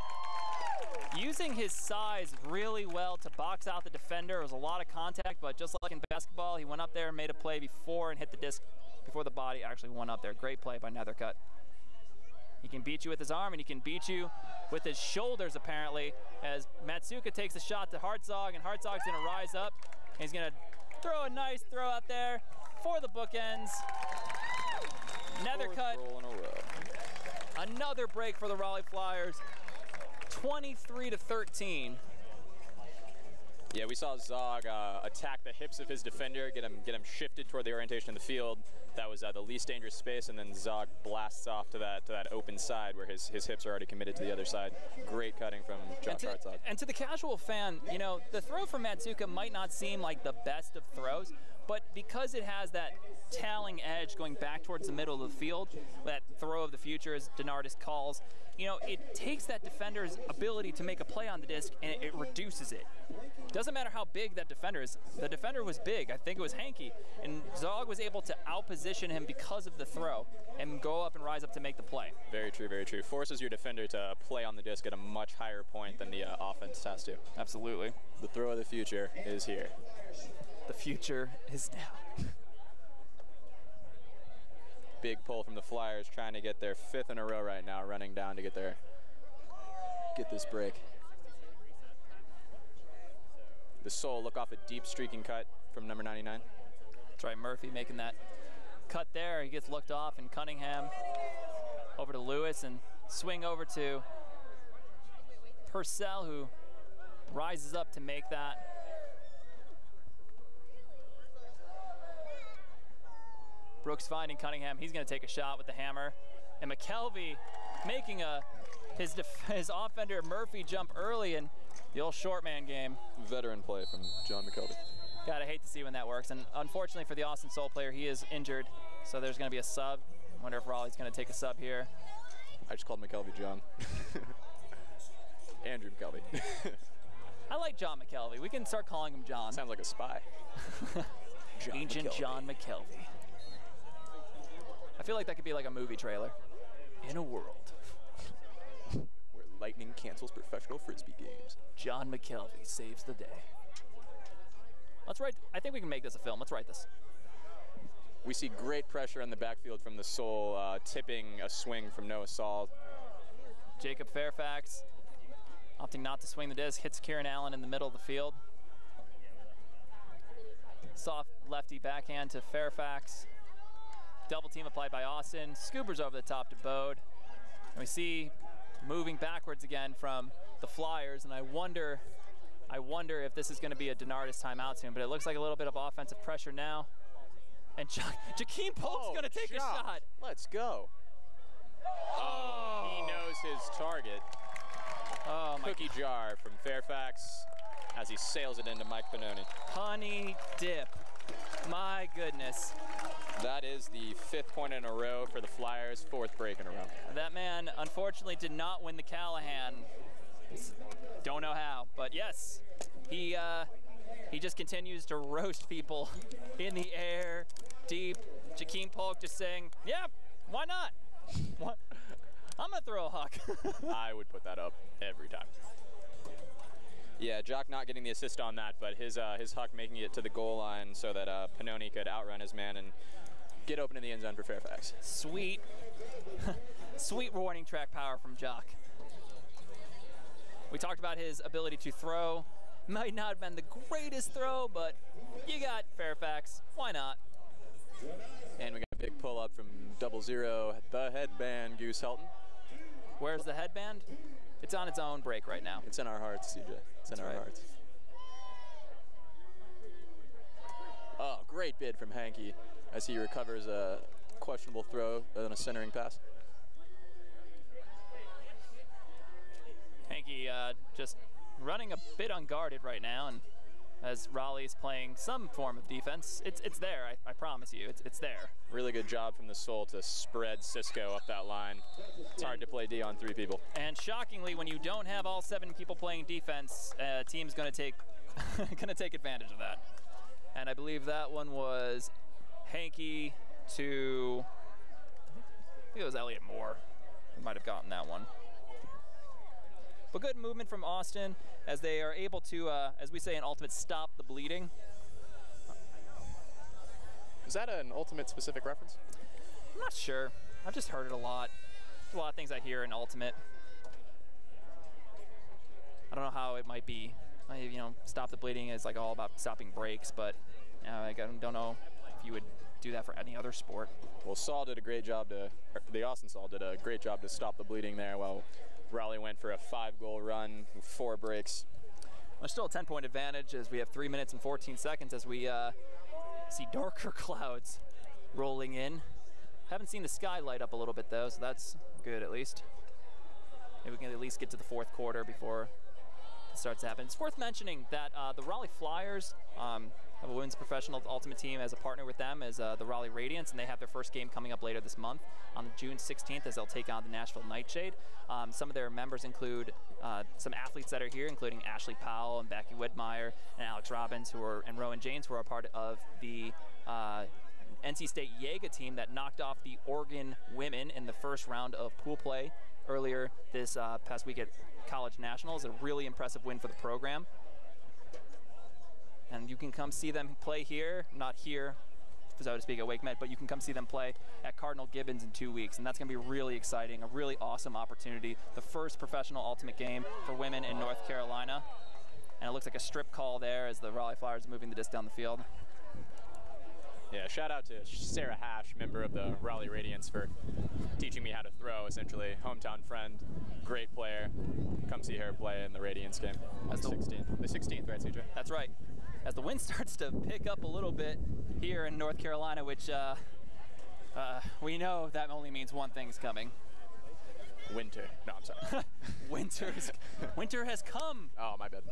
using his size really well to box out the defender. It was a lot of contact, but just like in basketball, he went up there and made a play before and hit the disc before the body actually went up there. Great play by Nethercutt. He can beat you with his arm, and he can beat you with his shoulders, apparently, as Matsuka takes a shot to Hartzog, and Hartzog's going to rise up. He's going to throw a nice throw out there for the bookends. Nethercutt, another break for the Raleigh Flyers. 23-13. Yeah, we saw Zog attack the hips of his defender, get him shifted toward the orientation of the field. That was the least dangerous space, and then Zog blasts off to that open side where his hips are already committed to the other side. Great cutting from Josh Hartzog. And to the casual fan, you know, the throw from Matsuka might not seem like the best of throws, but because it has that tailing edge going back towards the middle of the field, that throw of the future, as Denardis calls, you know, it takes that defender's ability to make a play on the disc and it reduces it. Doesn't matter how big that defender is. The defender was big. I think it was Hankey. And Zog was able to outposition him because of the throw and go up and rise up to make the play. Very true, very true. Forces your defender to play on the disc at a much higher point than the offense has to. Absolutely. The throw of the future is here. The future is now. Big pull from the Flyers, trying to get their 5th in a row right now, running down to get this break. The Soul look off a deep streaking cut from number 99. That's right, Murphy making that cut there. He gets looked off, and Cunningham over to Lewis, and swing over to Purcell, who rises up to make that. Brooks finding Cunningham. He's going to take a shot with the hammer. And McKelvey making his offender Murphy jump early in the old short man game. Veteran play from John McKelvey. Gotta hate to see when that works. And unfortunately for the Austin Soul player, he is injured. So there's going to be a sub. Wonder if Raleigh's going to take a sub here. I just called McKelvey John. Andrew McKelvey. I like John McKelvey. We can start calling him John. Sounds like a spy. Agent John McKelvey. I feel like that could be like a movie trailer. In a world where lightning cancels professional Frisbee games, John McKelvey saves the day. Let's write. I think we can make this a film. Let's write this. We see great pressure on the backfield from the Soul, tipping a swing from Noah Saul. Jacob Fairfax opting not to swing the disc, hits Kieran Allen in the middle of the field. Soft lefty backhand to Fairfax. Double team applied by Austin. Scoopers over the top to Bode. And we see moving backwards again from the Flyers, and I wonder if this is going to be a Denardis timeout soon, but it looks like a little bit of offensive pressure now. And Jakeem Polk's going to take a shot. Let's go. Oh, he knows his target. Oh, my Cookie jar from Fairfax as he sails it into Mike Pannoni. Honey dip. My goodness. That is the 5th point in a row for the Flyers, 4th break in a row. That man, unfortunately, did not win the Callahan. Don't know how, but yes, he just continues to roast people in the air, deep. Jakeem Polk just saying, yeah, why not? What? I'm gonna throw a huck. I would put that up every time. Yeah, Jock not getting the assist on that, but his huck making it to the goal line so that Pannoni could outrun his man and get open in the end zone for Fairfax. Sweet, sweet warning track power from Jock. We talked about his ability to throw. Might not have been the greatest throw, but you got Fairfax. Why not? And we got a big pull up from 00, the headband, Goose Helton. Where's the headband? It's on its own break right now. It's in our hearts, CJ. It's in our hearts. Oh, great bid from Hankey as he recovers a questionable throw on a centering pass. Hankey just running a bit unguarded right now, and as Raleigh's playing some form of defense, it's there, I promise you, it's there. Really good job from the Soul to spread Cisco up that line. It's hard to play D on 3 people. And shockingly, when you don't have all 7 people playing defense, team's gonna take advantage of that. And I believe that one was Hankey to, I think it was Elliot Moore who might have gotten that one. But good movement from Austin as they are able to, as we say in Ultimate, stop the bleeding. Is that an Ultimate specific reference? I'm not sure. I've just heard it a lot. There's a lot of things I hear in Ultimate. I don't know how it might be. You know, stop the bleeding is like all about stopping breaks, but I don't know if you would do that for any other sport. Well, Saul did a great job the Austin Saul did a great job to stop the bleeding there while Raleigh went for a 5-goal run with 4 breaks. There's still a 10-point advantage as we have 3 minutes and 14 seconds as we see darker clouds rolling in. Haven't seen the sky light up a little bit though, so that's good at least. Maybe we can at least get to the 4th quarter before it starts to happen. It's worth mentioning that the Raleigh Flyers have a women's professional ultimate team as a partner with them as the Raleigh Radiants, and they have their first game coming up later this month on June 16th as they'll take on the Nashville Nightshade. Some of their members include some athletes that are here, including Ashley Powell and Becky Widmeyer and Alex Robbins, and Rowan James, who are a part of the NC State Jaega team that knocked off the Oregon women in the first round of pool play earlier this past week at College Nationals. A really impressive win for the program. And you can come see them play here, not here, so to speak, at Wake Med, but you can come see them play at Cardinal Gibbons in 2 weeks, and that's going to be really exciting, a really awesome opportunity. The first professional ultimate game for women in North Carolina, and it looks like a strip call there as the Raleigh Flyers are moving the disc down the field. Yeah, shout out to Sarah Hash, member of the Raleigh Radiants, for teaching me how to throw, essentially. Hometown friend, great player. Come see her play in the Radiants game on the 16th. The 16th, right, CJ? That's right. As the wind starts to pick up a little bit here in North Carolina, which we know that only means one thing's coming. Winter. No, I'm sorry. Winter has come. Oh, my bad.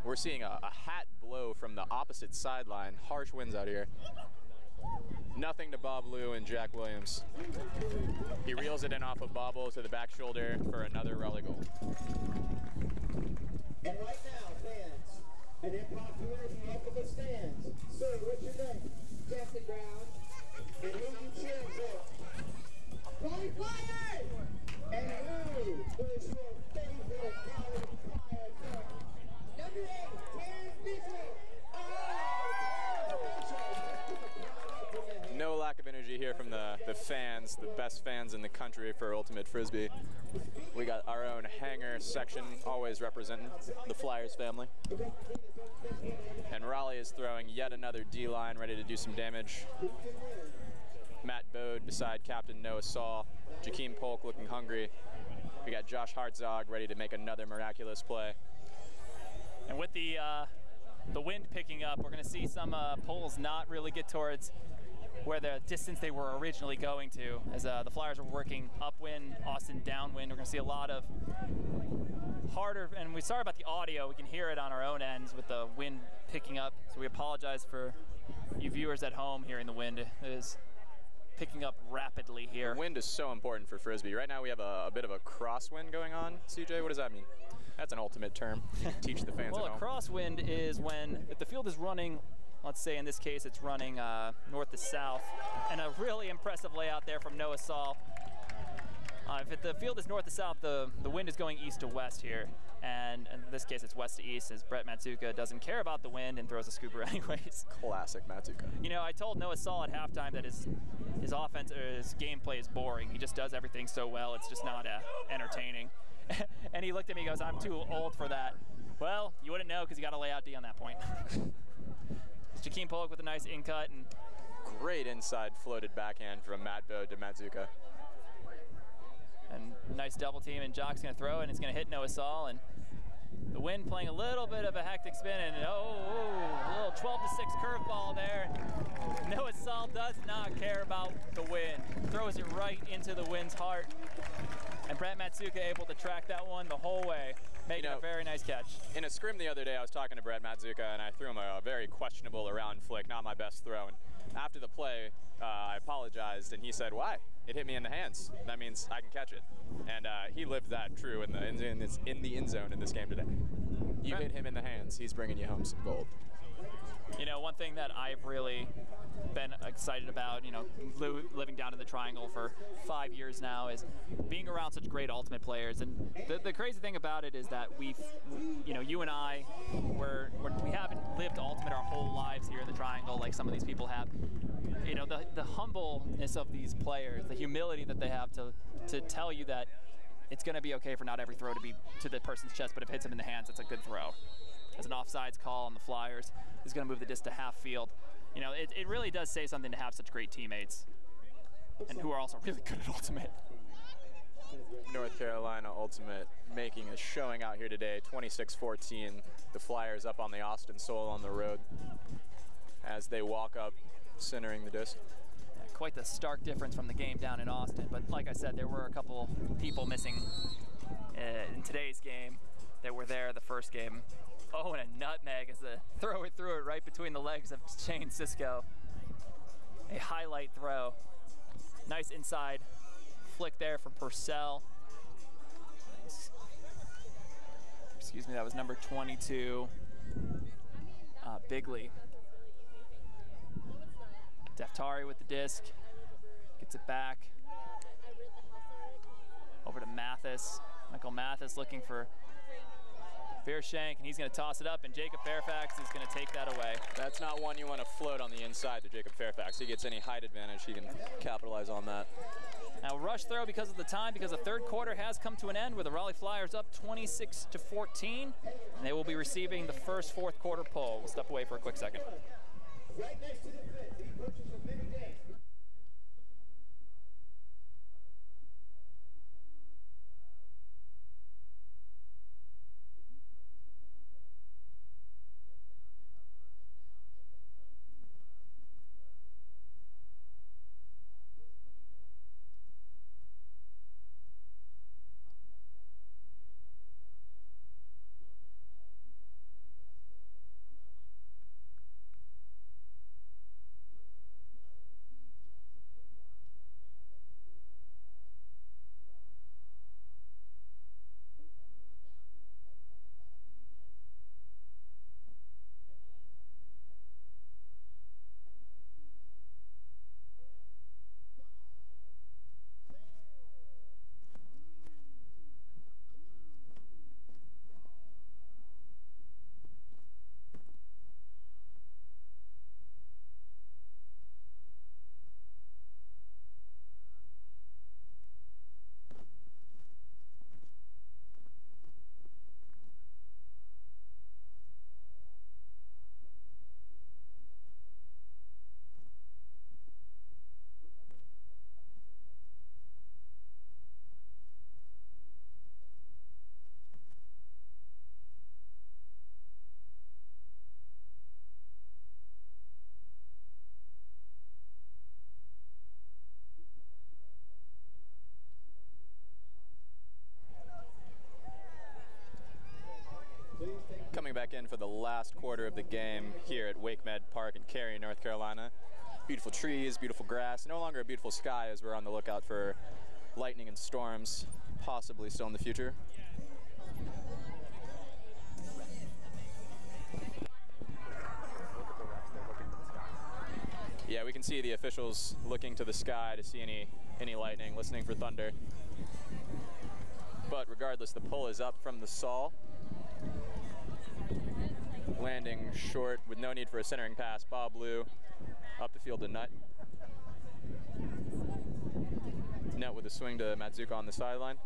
We're seeing a hat blow from the opposite sideline. Harsh winds out here. Nothing to Bob Lou and Jack Williams. He reels it in off of Bobble to the back shoulder for another Raleigh goal. And right now, fans, an unpopularity up in the stands. Sir, what's your name? Captain Brown. And who you cheering for? Raleigh Flyers! And who is your favorite Raleigh Flyers fan? Number 8, Terrence Mitchell. No lack of energy here hear from the fans, the best fans in the country for Ultimate Frisbee. We got our own hangar section, always representing the Flyers family. And Raleigh is throwing yet another D-line, ready to do some damage. Matt Bode beside Captain Noah Saul. Jakeem Polk looking hungry. We got Josh Hartzog ready to make another miraculous play. And with the wind picking up, we're going to see some poles not really get towards where the distance they were originally going to, as the Flyers are working upwind, Austin downwind. We're going to see a lot of harder, and we're sorry about the audio. We can hear it on our own ends with the wind picking up, so we apologize for you viewers at home hearing the wind. It is picking up rapidly here. The wind is so important for Frisbee. Right now we have a bit of a crosswind going on. CJ, what does that mean? That's an ultimate term. Teach the fans well, at home. A crosswind is when, if the field is running, let's say in this case it's running north to south, and a really impressive layout there from Noah Saul. If the field is north to south, the wind is going east to west here, and in this case it's west to east, as Brett Matsuka doesn't care about the wind and throws a scooper anyways. Classic Matsuka. You know, I told Noah Saul at halftime that his offense, or his gameplay is boring. He just does everything so well, it's just not entertaining. And he looked at me and goes, I'm too old for that. Well, you wouldn't know because you got a layout D on that point. Jakeem Polk with a nice in-cut. And great inside floated backhand from Matt Bode to Matsuka. And nice double team, and Jock's going to throw it, and it's going to hit Noah Saul. And the wind playing a little bit of a hectic spin, and a little 12-6 curveball there. Noah Saul does not care about the wind. Throws it right into the wind's heart. And Brett Matsuka able to track that one the whole way, making a very nice catch. In a scrim the other day, I was talking to Brett Matsuka, and I threw him a very questionable around flick, not my best throw. And after the play, I apologized, and he said, why? It hit me in the hands. That means I can catch it. And he lived that true in the end zone in this game today. You hit him in the hands, he's bringing you home some gold. You know, one thing that I've really been excited about, you know, living down in the Triangle for 5 years now, is being around such great Ultimate players. And the crazy thing about it is that you know, you and I, we haven't lived Ultimate our whole lives here in the Triangle like some of these people have. You know, the humbleness of these players, the humility that they have to tell you that it's going to be okay for not every throw to be to the person's chest, but if it hits him in the hands, it's a good throw. As an offsides call on the Flyers is going to move the disc to half field. You know, it really does say something to have such great teammates, and who are also really good at Ultimate. North Carolina Ultimate making a showing out here today, 26-14. The Flyers up on the Austin Soul on the road as they walk up, centering the disc. Yeah, quite the stark difference from the game down in Austin, but like I said, there were a couple people missing in today's game that were there the first game. Oh, and a nutmeg as the thrower threw it right between the legs of Shane Sisko. A highlight throw. Nice inside flick there from Purcell. Excuse me, that was number 22, Bigley. Daftari with the disc, gets it back. Over to Mathis. Michael Mathis looking for Beershank, and he's going to toss it up, and Jacob Fairfax is going to take that away. That's not one you want to float on the inside to Jacob Fairfax. He gets any height advantage, he can capitalize on that. Now rush throw because of the time, because the third quarter has come to an end with the Raleigh Flyers up 26-14, and they will be receiving the first fourth quarter pull. We'll step away for a quick second. Right next to the fence, he purchased a mini day. back in for the last quarter of the game here at WakeMed Park in Cary, North Carolina. Beautiful trees, beautiful grass, no longer a beautiful sky as we're on the lookout for lightning and storms, possibly still in the future. Yeah, we can see the officials looking to the sky to see any lightning, listening for thunder. But regardless, the pull is up from the Saul. Landing short with no need for a centering pass. Bob Lou up the field to Nut. Nut with a swing to Matsuka on the sideline.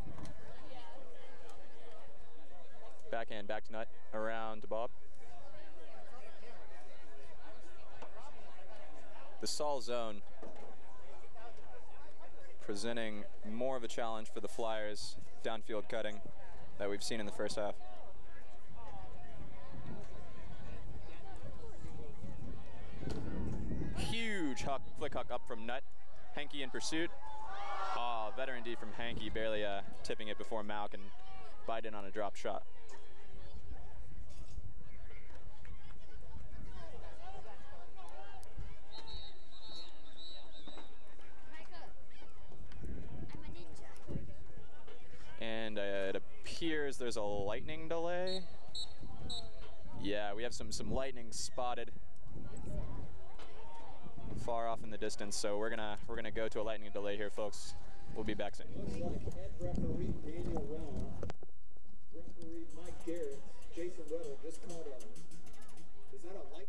Backhand back to Nut, around to Bob. The Saul zone presenting more of a challenge for the Flyers, downfield cutting that we've seen in the first half. Huge flick huck up from Nut. Henke in pursuit. Oh, veteran D from Henke, barely tipping it before Mao can bite in on a drop shot. And it appears there's a lightning delay. Yeah, we have some lightning spotted far off in the distance, so we're gonna go to a lightning delay here, folks. We'll be back soon. Looks like head referee Daniel Wong, referee Mike Garrett, Jason Weddle just called a. Is that a light?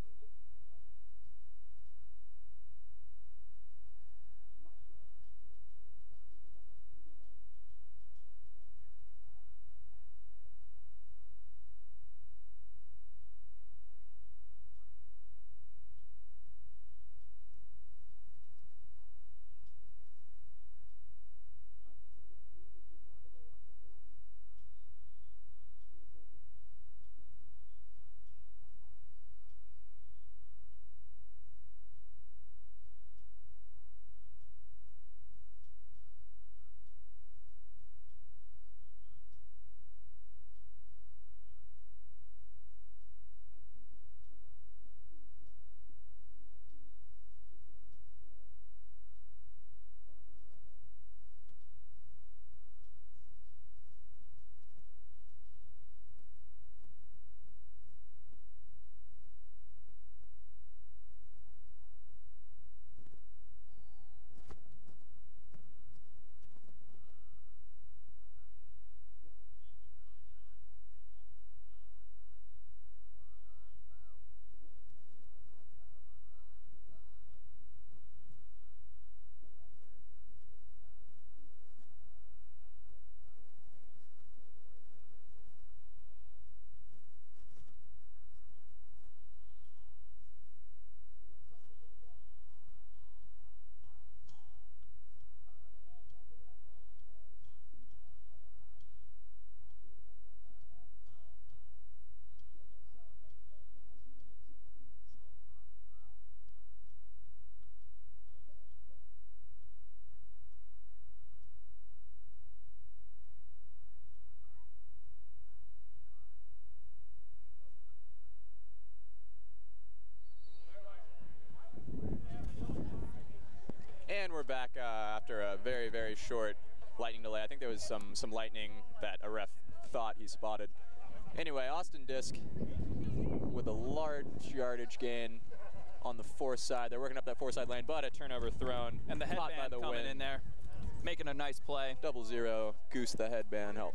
And we're back after a very, very short lightning delay. I think there was some lightning that a ref thought he spotted. Anyway, Austin Disc with a large yardage gain on the fourth side. They're working up that fourth side lane, but a turnover thrown. And the headband by the coming wind. in there, making a nice play. 0-0, Goose the headband Helton.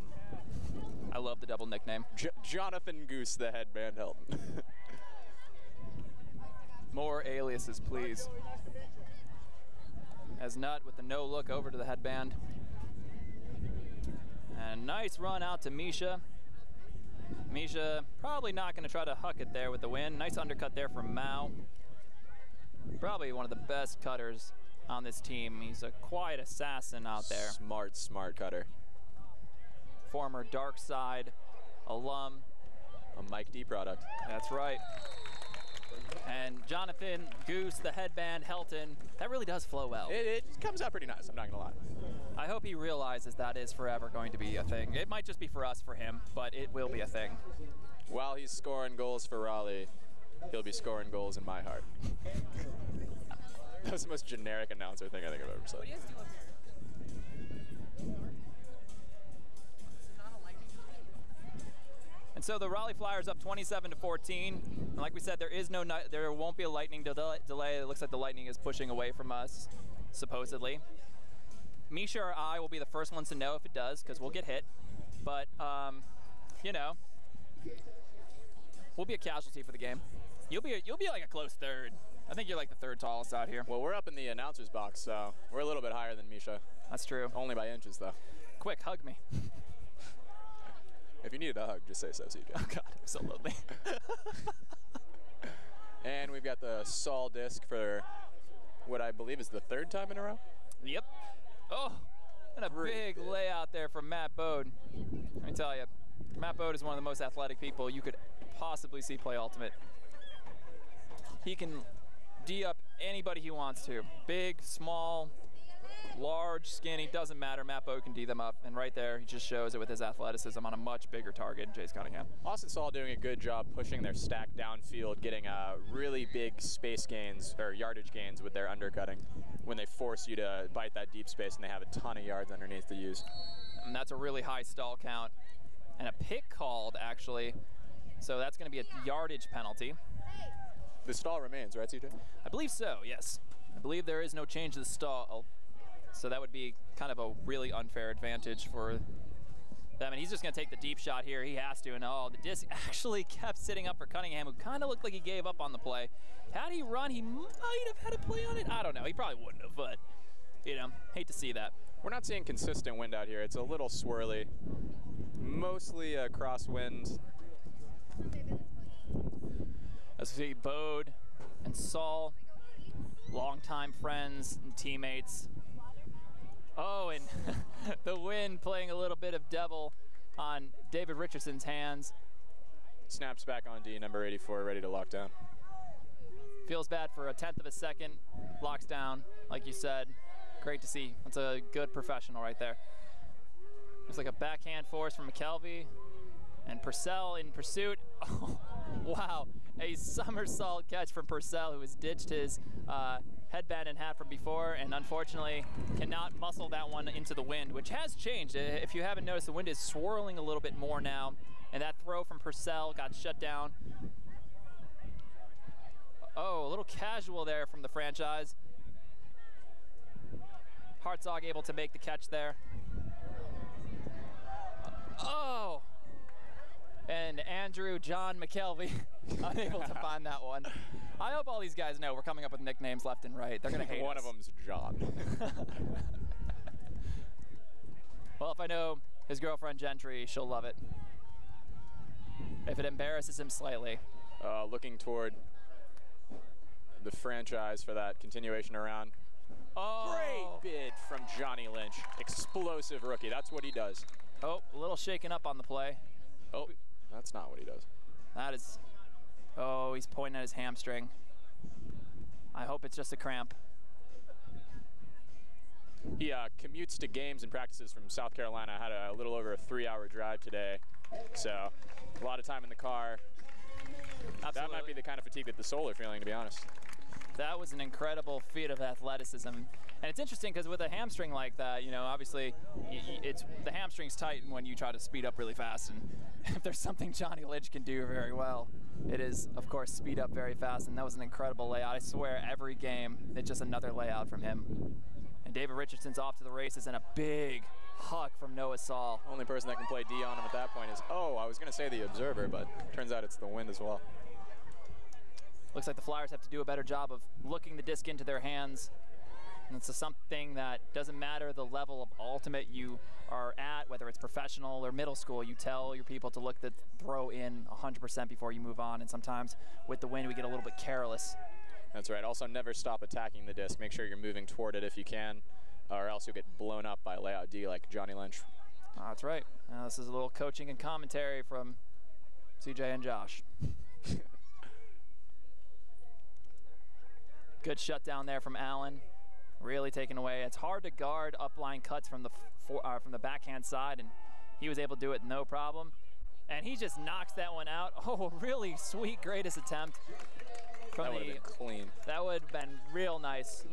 I love the double nickname. Jonathan Goose the headband Helton. More aliases, please. As Nut with the no look over to the headband. And nice run out to Misha. Misha probably not going to try to huck it there with the win. Nice undercut there from Mao. Probably one of the best cutters on this team. He's a quiet assassin out there. Smart cutter. Former Dark Side alum. A Mike D product. That's right. And Jonathan Goose, the headband, Helton, that really does flow well. It comes out pretty nice, I'm not gonna lie. I hope he realizes that is forever going to be a thing. It might just be for us, for him, but it will be a thing. While he's scoring goals for Raleigh, he'll be scoring goals in my heart. That was the most generic announcer thing I think I've ever said. And so the Raleigh Flyers up 27-14. And like we said, there won't be a lightning delay. It looks like the lightning is pushing away from us, supposedly. Misha or I will be the first ones to know if it does, because we'll get hit. But, you know, we'll be a casualty for the game. You'll be like a close third. I think you're like the third tallest out here. Well, we're up in the announcer's box, so we're a little bit higher than Misha. That's true. Only by inches, though. Quick, hug me. If you needed a hug, just say so, CJ. Oh, God, absolutely. And we've got the Saul disc for what I believe is the third time in a row. Yep. Oh, and a big layout there from Matt Bode. Let me tell you, Matt Bode is one of the most athletic people you could possibly see play Ultimate. He can D up anybody he wants to. Big, small, large, skinny, doesn't matter. Matt Bode can D them up, and right there, he just shows it with his athleticism on a much bigger target, Jace Cunningham. Austin Saul doing a good job pushing their stack downfield, getting really big space gains, or yardage gains with their undercutting when they force you to bite that deep space and they have a ton of yards underneath to use. And that's a really high stall count. And a pick called, actually, so that's going to be a yardage penalty. The stall remains, right, CJ? I believe so, yes. I believe there is no change to the stall. So that would be kind of a really unfair advantage for them. And he's just going to take the deep shot here. He has to. And oh, the disc actually kept sitting up for Cunningham, who kind of looked like he gave up on the play. Had he run, he might have had a play on it. I don't know. He probably wouldn't have, but, you know, hate to see that. We're not seeing consistent wind out here. It's a little swirly, mostly a crosswind. As we see Bode and Saul, longtime friends and teammates. Oh, and the wind playing a little bit of devil on David Richardson's hands. Snaps back on D, number 84, ready to lock down. Feels bad for a tenth of a second. Locks down, like you said. Great to see. That's a good professional right there. There's like a backhand force from McKelvey. And Purcell in pursuit. Oh, wow. A somersault catch from Purcell, who has ditched his headband and hat from before, and unfortunately cannot muscle that one into the wind, which has changed. If you haven't noticed, the wind is swirling a little bit more now, and that throw from Purcell got shut down. Oh, a little casual there from the franchise. Hartzog able to make the catch there. Oh! And Andrew John McKelvey unable to find that one. I hope all these guys know we're coming up with nicknames left and right. They're going to hate One us. of them's John. Well, if I know his girlfriend Gentry, she'll love it. If it embarrasses him slightly. Looking toward the franchise for that continuation around. Oh! Great bid from Johnny Lynch. Explosive rookie. That's what he does. Oh, a little shaken up on the play. Oh, that's not what he does. That is, oh, he's pointing at his hamstring. I hope it's just a cramp. He commutes to games and practices from South Carolina. Had a little over a 3-hour drive today. So a lot of time in the car. Absolutely. That might be the kind of fatigue that the Soul are feeling, to be honest. That was an incredible feat of athleticism. And it's interesting because with a hamstring like that, you know, obviously the hamstring's tight when you try to speed up really fast. And if there's something Johnny Lynch can do very well, it is, of course, speed up very fast. And that was an incredible layout. I swear every game, it's just another layout from him. And David Richardson's off to the races, and a big huck from Noah Saul. Only person that can play D on him at that point is, oh, I was going to say the observer, but turns out it's the wind as well. Looks like the Flyers have to do a better job of looking the disc into their hands. And it's something that doesn't matter the level of ultimate you are at, whether it's professional or middle school, you tell your people to look the throw in 100% before you move on. And sometimes with the wind, we get a little bit careless. That's right. Also, never stop attacking the disc. Make sure you're moving toward it if you can, or else you'll get blown up by layout D like Johnny Lynch. That's right. This is a little coaching and commentary from CJ and Josh. Good shutdown there from Allen. Really taken away. It's hard to guard upline cuts from the backhand side, and he was able to do it no problem. And he just knocks that one out. Oh, really sweet, greatest attempt. That would have been clean. That would have been real nice.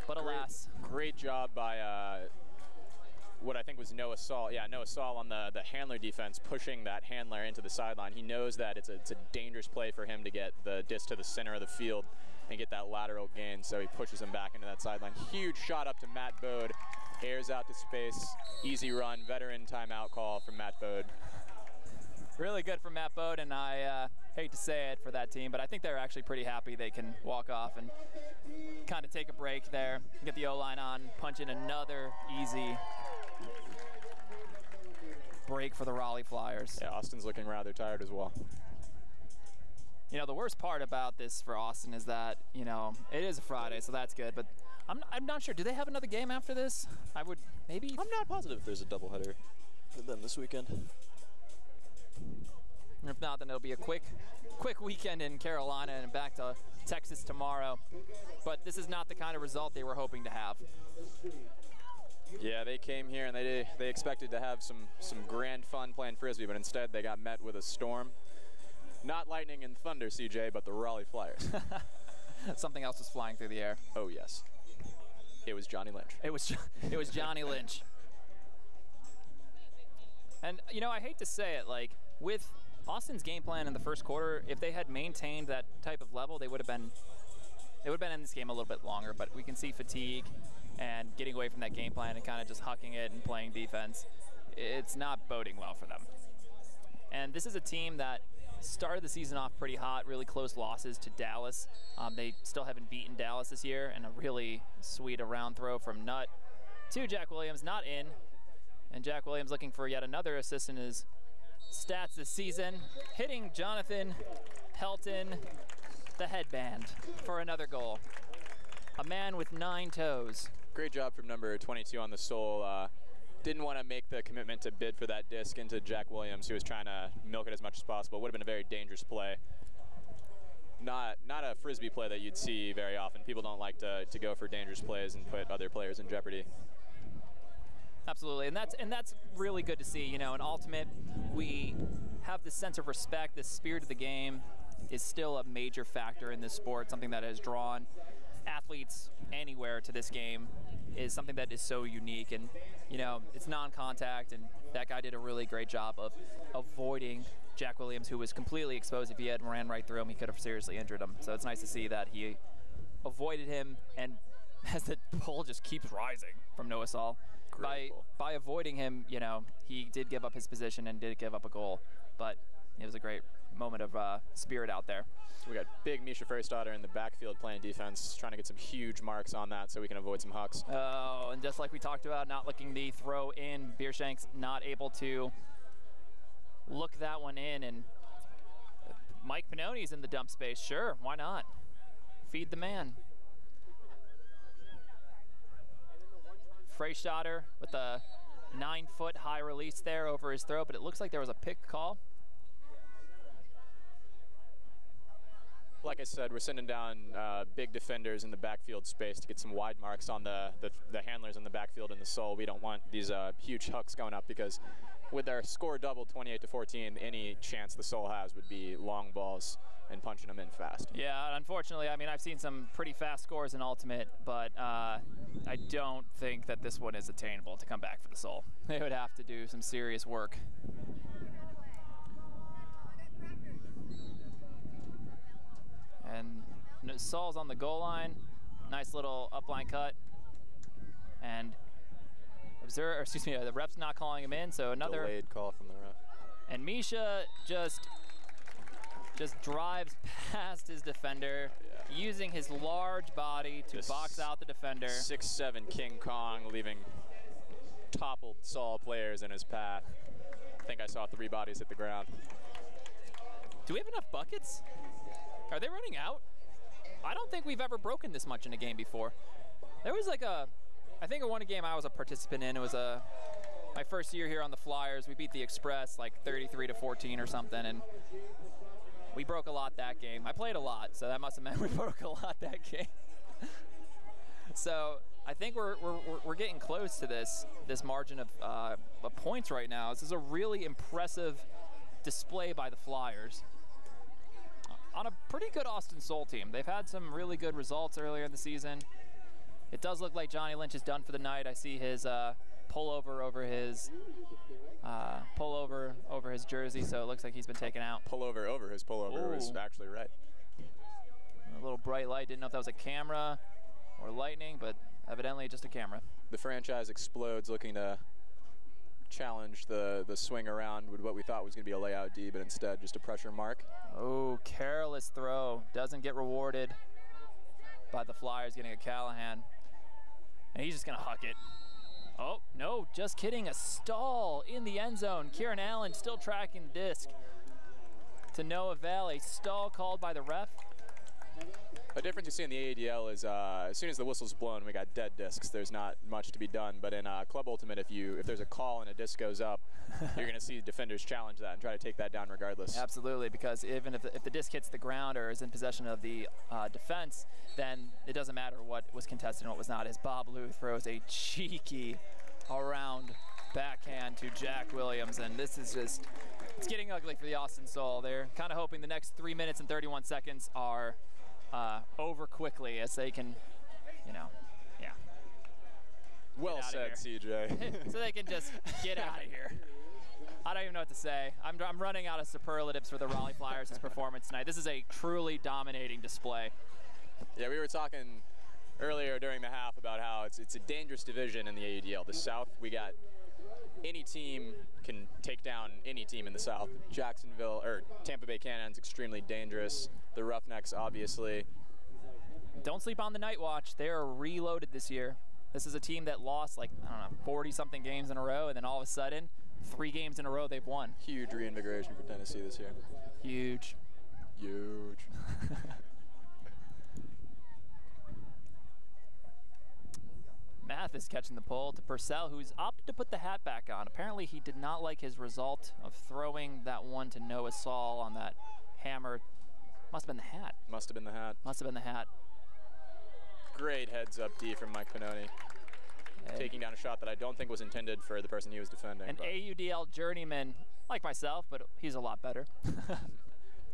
But alas. Great job by what I think was Noah Saul. Yeah, Noah Saul on the handler defense, pushing that handler into the sideline. He knows that it's a dangerous play for him to get the disc to the center of the field and get that lateral gain, so he pushes him back into that sideline. Huge shot up to Matt Bode. Airs out to space. Easy run. Veteran timeout call from Matt Bode. Really good for Matt Bode, and I hate to say it for that team, but I think they're actually pretty happy they can walk off and kind of take a break there, get the O-line on, punch in another easy break for the Raleigh Flyers. Yeah, Austin's looking rather tired as well. You know, the worst part about this for Austin is that, you know, it is a Friday, so that's good, but I'm not sure. Do they have another game after this? I would maybe. I'm not positive if there's a doubleheader for them this weekend. If not, then it'll be a quick weekend in Carolina and back to Texas tomorrow. But this is not the kind of result they were hoping to have. Yeah, they came here and they expected to have some grand fun playing Frisbee, but instead they got met with a storm. Not lightning and thunder, CJ, but the Raleigh Flyers. Something else was flying through the air. Oh, yes. It was Johnny Lynch. It was Johnny Lynch. And, you know, I hate to say it, like, with Austin's game plan in the first quarter, if they had maintained that type of level, they would have been in this game a little bit longer, but we can see fatigue and getting away from that game plan and kind of just hucking it and playing defense. It's not boding well for them. And this is a team that started the season off pretty hot, really close losses to Dallas. They still haven't beaten Dallas this year, and a really sweet around throw from Nutt to Jack Williams, not in. And Jack Williams looking for yet another assist in his stats this season, hitting Jonathan Helton, the headband, for another goal. A man with 9 toes. Great job from number 22 on the sole. Didn't want to make the commitment to bid for that disc into Jack Williams, who was trying to milk it as much as possible. Would have been a very dangerous play. Not a Frisbee play that you'd see very often. People don't like to go for dangerous plays and put other players in jeopardy. Absolutely, and that's really good to see. You know, in Ultimate, we have this sense of respect. This spirit of the game is still a major factor in this sport, something that has drawn athletes anywhere to this game, is something that is so unique. And, you know, it's non-contact, and that guy did a really great job of avoiding Jack Williams, who was completely exposed. If he had ran right through him, he could have seriously injured him. So it's nice to see that he avoided him, and as the pull just keeps rising from Noah Saul. By avoiding him, you know, he did give up his position and did give up a goal, but it was a great moment of spirit out there. We got big Misha Firstadter in the backfield playing defense, trying to get some huge marks on that so we can avoid some hucks. Oh, and just like we talked about, not looking the throw in, Beershanks not able to look that one in, and Mike Pannoni's in the dump space. Sure, why not? Feed the man. Freistatter with a 9-foot high release there over his throw, but it looks like there was a pick call. Like I said, we're sending down big defenders in the backfield space to get some wide marks on the handlers in the backfield and the sole. We don't want these huge hucks going up, because with our score doubled 28-14, any chance the sole has would be long balls and punching them in fast. Yeah, unfortunately, I mean, I've seen some pretty fast scores in Ultimate, but I don't think that this one is attainable to come back for the sole. They would have to do some serious work. And Saul's on the goal line. Nice little upline cut. And the ref's not calling him in, so another delayed call from the ref. And Misha just drives past his defender, using his large body to box out the defender. 6'7" King Kong, leaving toppled Saul players in his path. I think I saw 3 bodies hit the ground. Do we have enough buckets? Are they running out? I don't think we've ever broken this much in a game before. There was like I think I won a game I was a participant in. It was my first year here on the Flyers. We beat the Express like 33-14 or something, and we broke a lot that game. I played a lot, so that must have meant we broke a lot that game. So I think we're getting close to this margin of points right now. This is a really impressive display by the Flyers on a pretty good Austin Sol team. They've had some really good results earlier in the season. It does look like Johnny Lynch is done for the night. I see his pullover over his jersey, so it looks like he's been taken out. Pullover over his pullover was actually right. A little bright light. Didn't know if that was a camera or lightning, but evidently just a camera. The franchise explodes, looking to challenge the swing around with what we thought was going to be a layout D, but instead just a pressure mark. Oh, careless throw. Doesn't get rewarded by the Flyers getting a Callahan. And he's just going to huck it. Oh, no, just kidding. A stall in the end zone. Kieran Allen still tracking the disc to no avail. A stall called by the ref. The difference you see in the AUDL is as soon as the whistle's blown, we got dead discs. There's not much to be done. But in Club Ultimate, if there's a call and a disc goes up, you're going to see defenders challenge that and try to take that down regardless. Absolutely, because even if the disc hits the ground or is in possession of the defense, then it doesn't matter what was contested and what was not, as Bob Lou throws a cheeky around backhand to Jack Williams. And this is just, it's getting ugly for the Austin Sol. They're kind of hoping the next 3 minutes and 31 seconds are over quickly as they can, Well said, CJ. so they can just get out of here. I don't even know what to say. I'm running out of superlatives for the Raleigh Flyers' performance tonight. This is a truly dominating display. Yeah, we were talking earlier during the half about how it's a dangerous division in the AUDL. The South, we got any team can take down any team in the South. Jacksonville, or Tampa Bay Cannon's extremely dangerous. The Roughnecks, obviously. Don't sleep on the NightWatch. They are reloaded this year. This is a team that lost, like, I don't know, 40-something games in a row, and then all of a sudden, 3 games in a row they've won. Huge reinvigoration for Tennessee this year. Huge. Huge. Mathis catching the pull to Purcell, who's opted to put the hat back on. Apparently he did not like his result of throwing that one to Noah Saul on that hammer. Must have been the hat. Must have been the hat. Must have been the hat. Great heads-up D from Mike Pannoni. Taking down a shot that I don't think was intended for the person he was defending. An AUDL journeyman, like myself, but he's a lot better.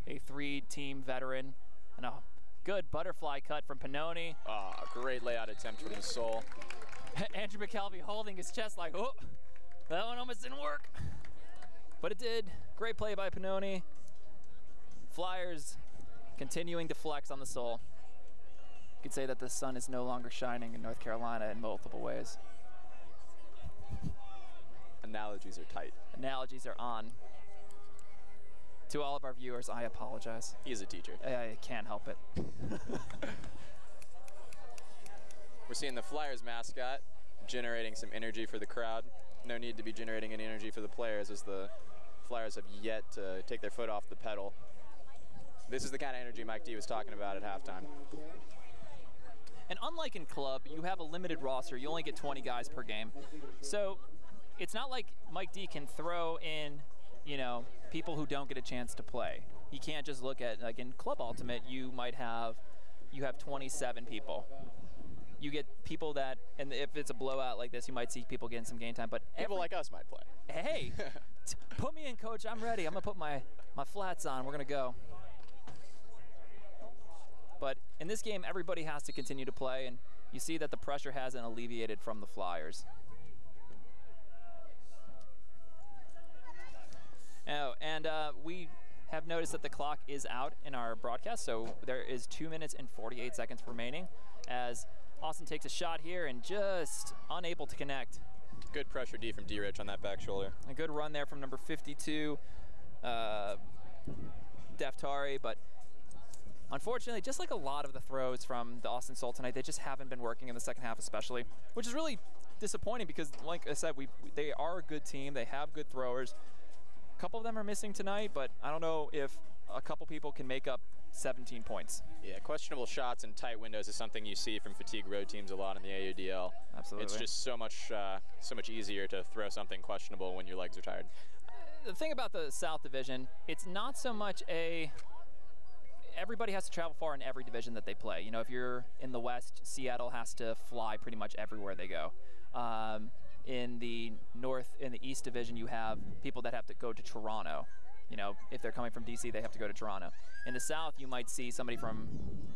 A 3-team veteran. And a good butterfly cut from Pannoni. Great layout attempt from the Sol. Andrew McKelvey holding his chest like, oh, that one almost didn't work. But it did. Great play by Pannoni. Flyers continuing to flex on the Sol. You could say that the sun is no longer shining in North Carolina in multiple ways. Analogies are tight. Analogies are on. To all of our viewers, I apologize. He is a teacher. I can't help it. We're seeing the Flyers mascot generating some energy for the crowd. No need to be generating any energy for the players, as the Flyers have yet to take their foot off the pedal. This is the kind of energy Mike D was talking about at halftime. And unlike in club, you have a limited roster. You only get 20 guys per game. So it's not like Mike D can throw in, people who don't get a chance to play. He can't just look at, like in Club Ultimate, you have 27 people. You get people that, and if it's a blowout like this, you might see people getting some game time. But people like us might play. Hey, put me in, coach. I'm ready. I'm going to put my flats on. We're going to go. But in this game, everybody has to continue to play, and you see that the pressure hasn't alleviated from the Flyers. Oh, and we have noticed that the clock is out in our broadcast, so there is 2 minutes and 48 seconds remaining as Austin takes a shot here and just unable to connect. Good pressure D from D-Rich on that back shoulder. A good run there from number 52, Daftari, but unfortunately, just like a lot of the throws from the Austin Sol tonight, they just haven't been working in the second half especially, which is really disappointing because, like I said, they are a good team. They have good throwers. A couple of them are missing tonight, but I don't know if a couple people can make up 17 points. Yeah, questionable shots and tight windows is something you see from fatigued road teams a lot in the AUDL. Absolutely. It's just so much easier to throw something questionable when your legs are tired. The thing about the South Division, it's not so much everybody has to travel far in every division that they play. If you're in the West, Seattle has to fly pretty much everywhere they go. In the East Division, you have people that have to go to Toronto. you know, if they're coming from DC, they have to go to Toronto. In the South, you might see somebody from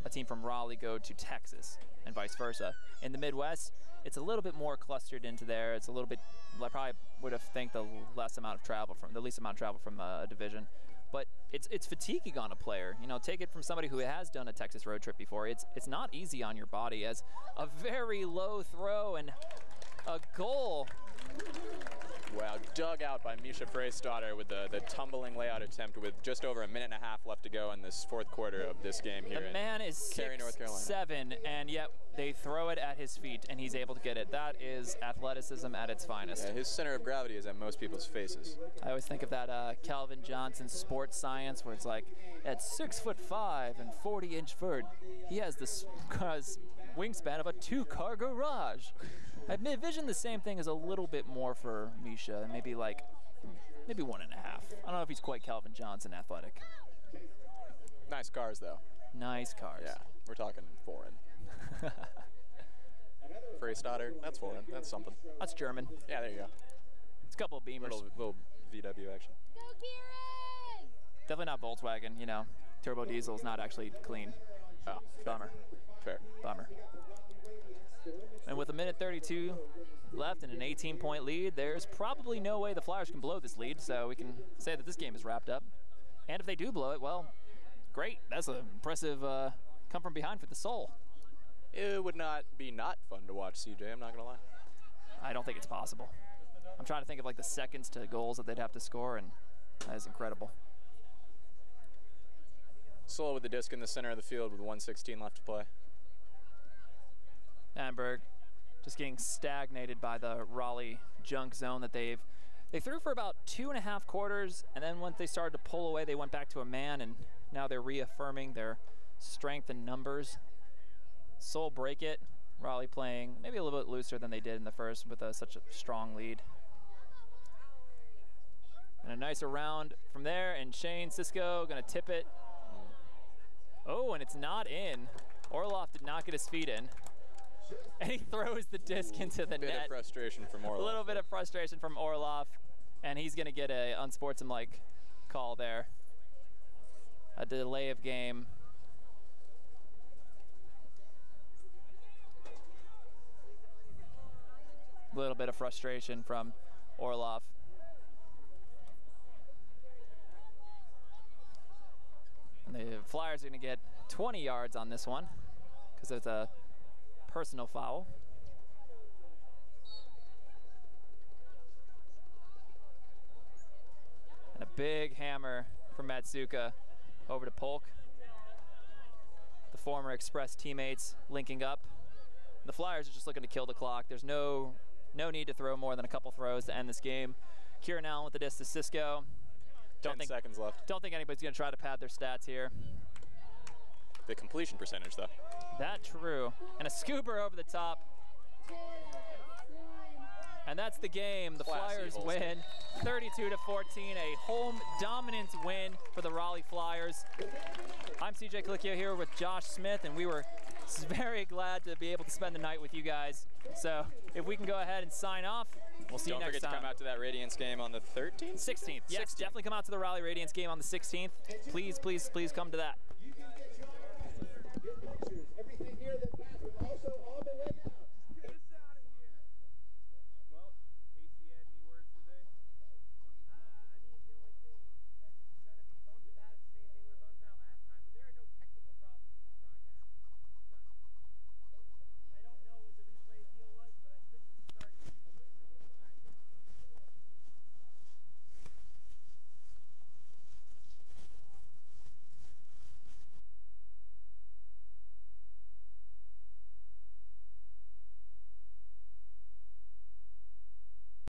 a team from Raleigh go to Texas and vice versa. In the Midwest, it's a little bit more clustered into there. It's a little bit, I probably would have think the least amount of travel from a division. But it's fatiguing on a player. You know, take it from somebody who has done a Texas road trip before. It's not easy on your body, as a very low throw and a goal. Wow, dug out by Misha Freystadter with the tumbling layout attempt with just over a minute and a half left to go in this fourth quarter of this game here. The man is 6'7", and yet they throw it at his feet, and he's able to get it. That is athleticism at its finest. Yeah, his center of gravity is at most people's faces. I always think of that Calvin Johnson sports science, where it's like, at 6'5" and 40-inch vert, he has the wingspan of a 2-car garage. I envision the same thing as a little bit more for Misha, maybe 1.5. I don't know if he's quite Calvin Johnson athletic. Nice cars, though. Nice cars. Yeah, we're talking foreign. Freystadter, that's foreign. That's something. That's German. Yeah, there you go. It's a couple of Beamers. Little VW action. Go Kieran! Definitely not Volkswagen, you know. Turbo diesel's not actually clean. Oh, bummer. Fair. Bummer. And with 1:32 left and an 18-point lead, there's probably no way the Flyers can blow this lead, so we can say that this game is wrapped up. And if they do blow it, well, great. That's an impressive come from behind for the Soul. It would not be not fun to watch, CJ, I'm not going to lie. I don't think it's possible. I'm trying to think of like the seconds to goals that they'd have to score, and that is incredible. Soul with the disc in the center of the field with 1:16 left to play. Amberg just getting stagnated by the Raleigh junk zone that they threw for about 2.5 quarters, and then once they started to pull away, they went back to a man, and now they're reaffirming their strength in numbers. Soul break it. Raleigh playing maybe a little bit looser than they did in the first with such a strong lead. And a nice around from there, and Shane Cisco gonna tip it. Oh, and it's not in. Orloff did not get his feet in. And he throws the disc into the net. A bit of frustration from Orloff. A little bit of frustration from Orloff, and he's going to get a unsportsmanlike call there. A delay of game. A little bit of frustration from Orloff. And the Flyers are going to get 20 yards on this one because it's a personal foul. And a big hammer from Matsuka over to Polk. The former Express teammates linking up. The Flyers are just looking to kill the clock. There's no need to throw more than a couple throws to end this game. Kieran Allen with the disc to Cisco. 10 seconds left. Don't think anybody's going to try to pad their stats here. The completion percentage, though. That true. And a scooper over the top. And that's the game. The Flyers win 32-14, a home dominant win for the Raleigh Flyers. I'm CJ Colicchio here with Josh Smith, and we were very glad to be able to spend the night with you guys. So if we can go ahead and sign off, we'll see you next time. Don't forget to come out to that Radiance game on the 13th? 16th. Yes, 16th. Definitely come out to the Raleigh Radiance game on the 16th. Please, please, please come to that. Everything here, the bathroom also on the way out.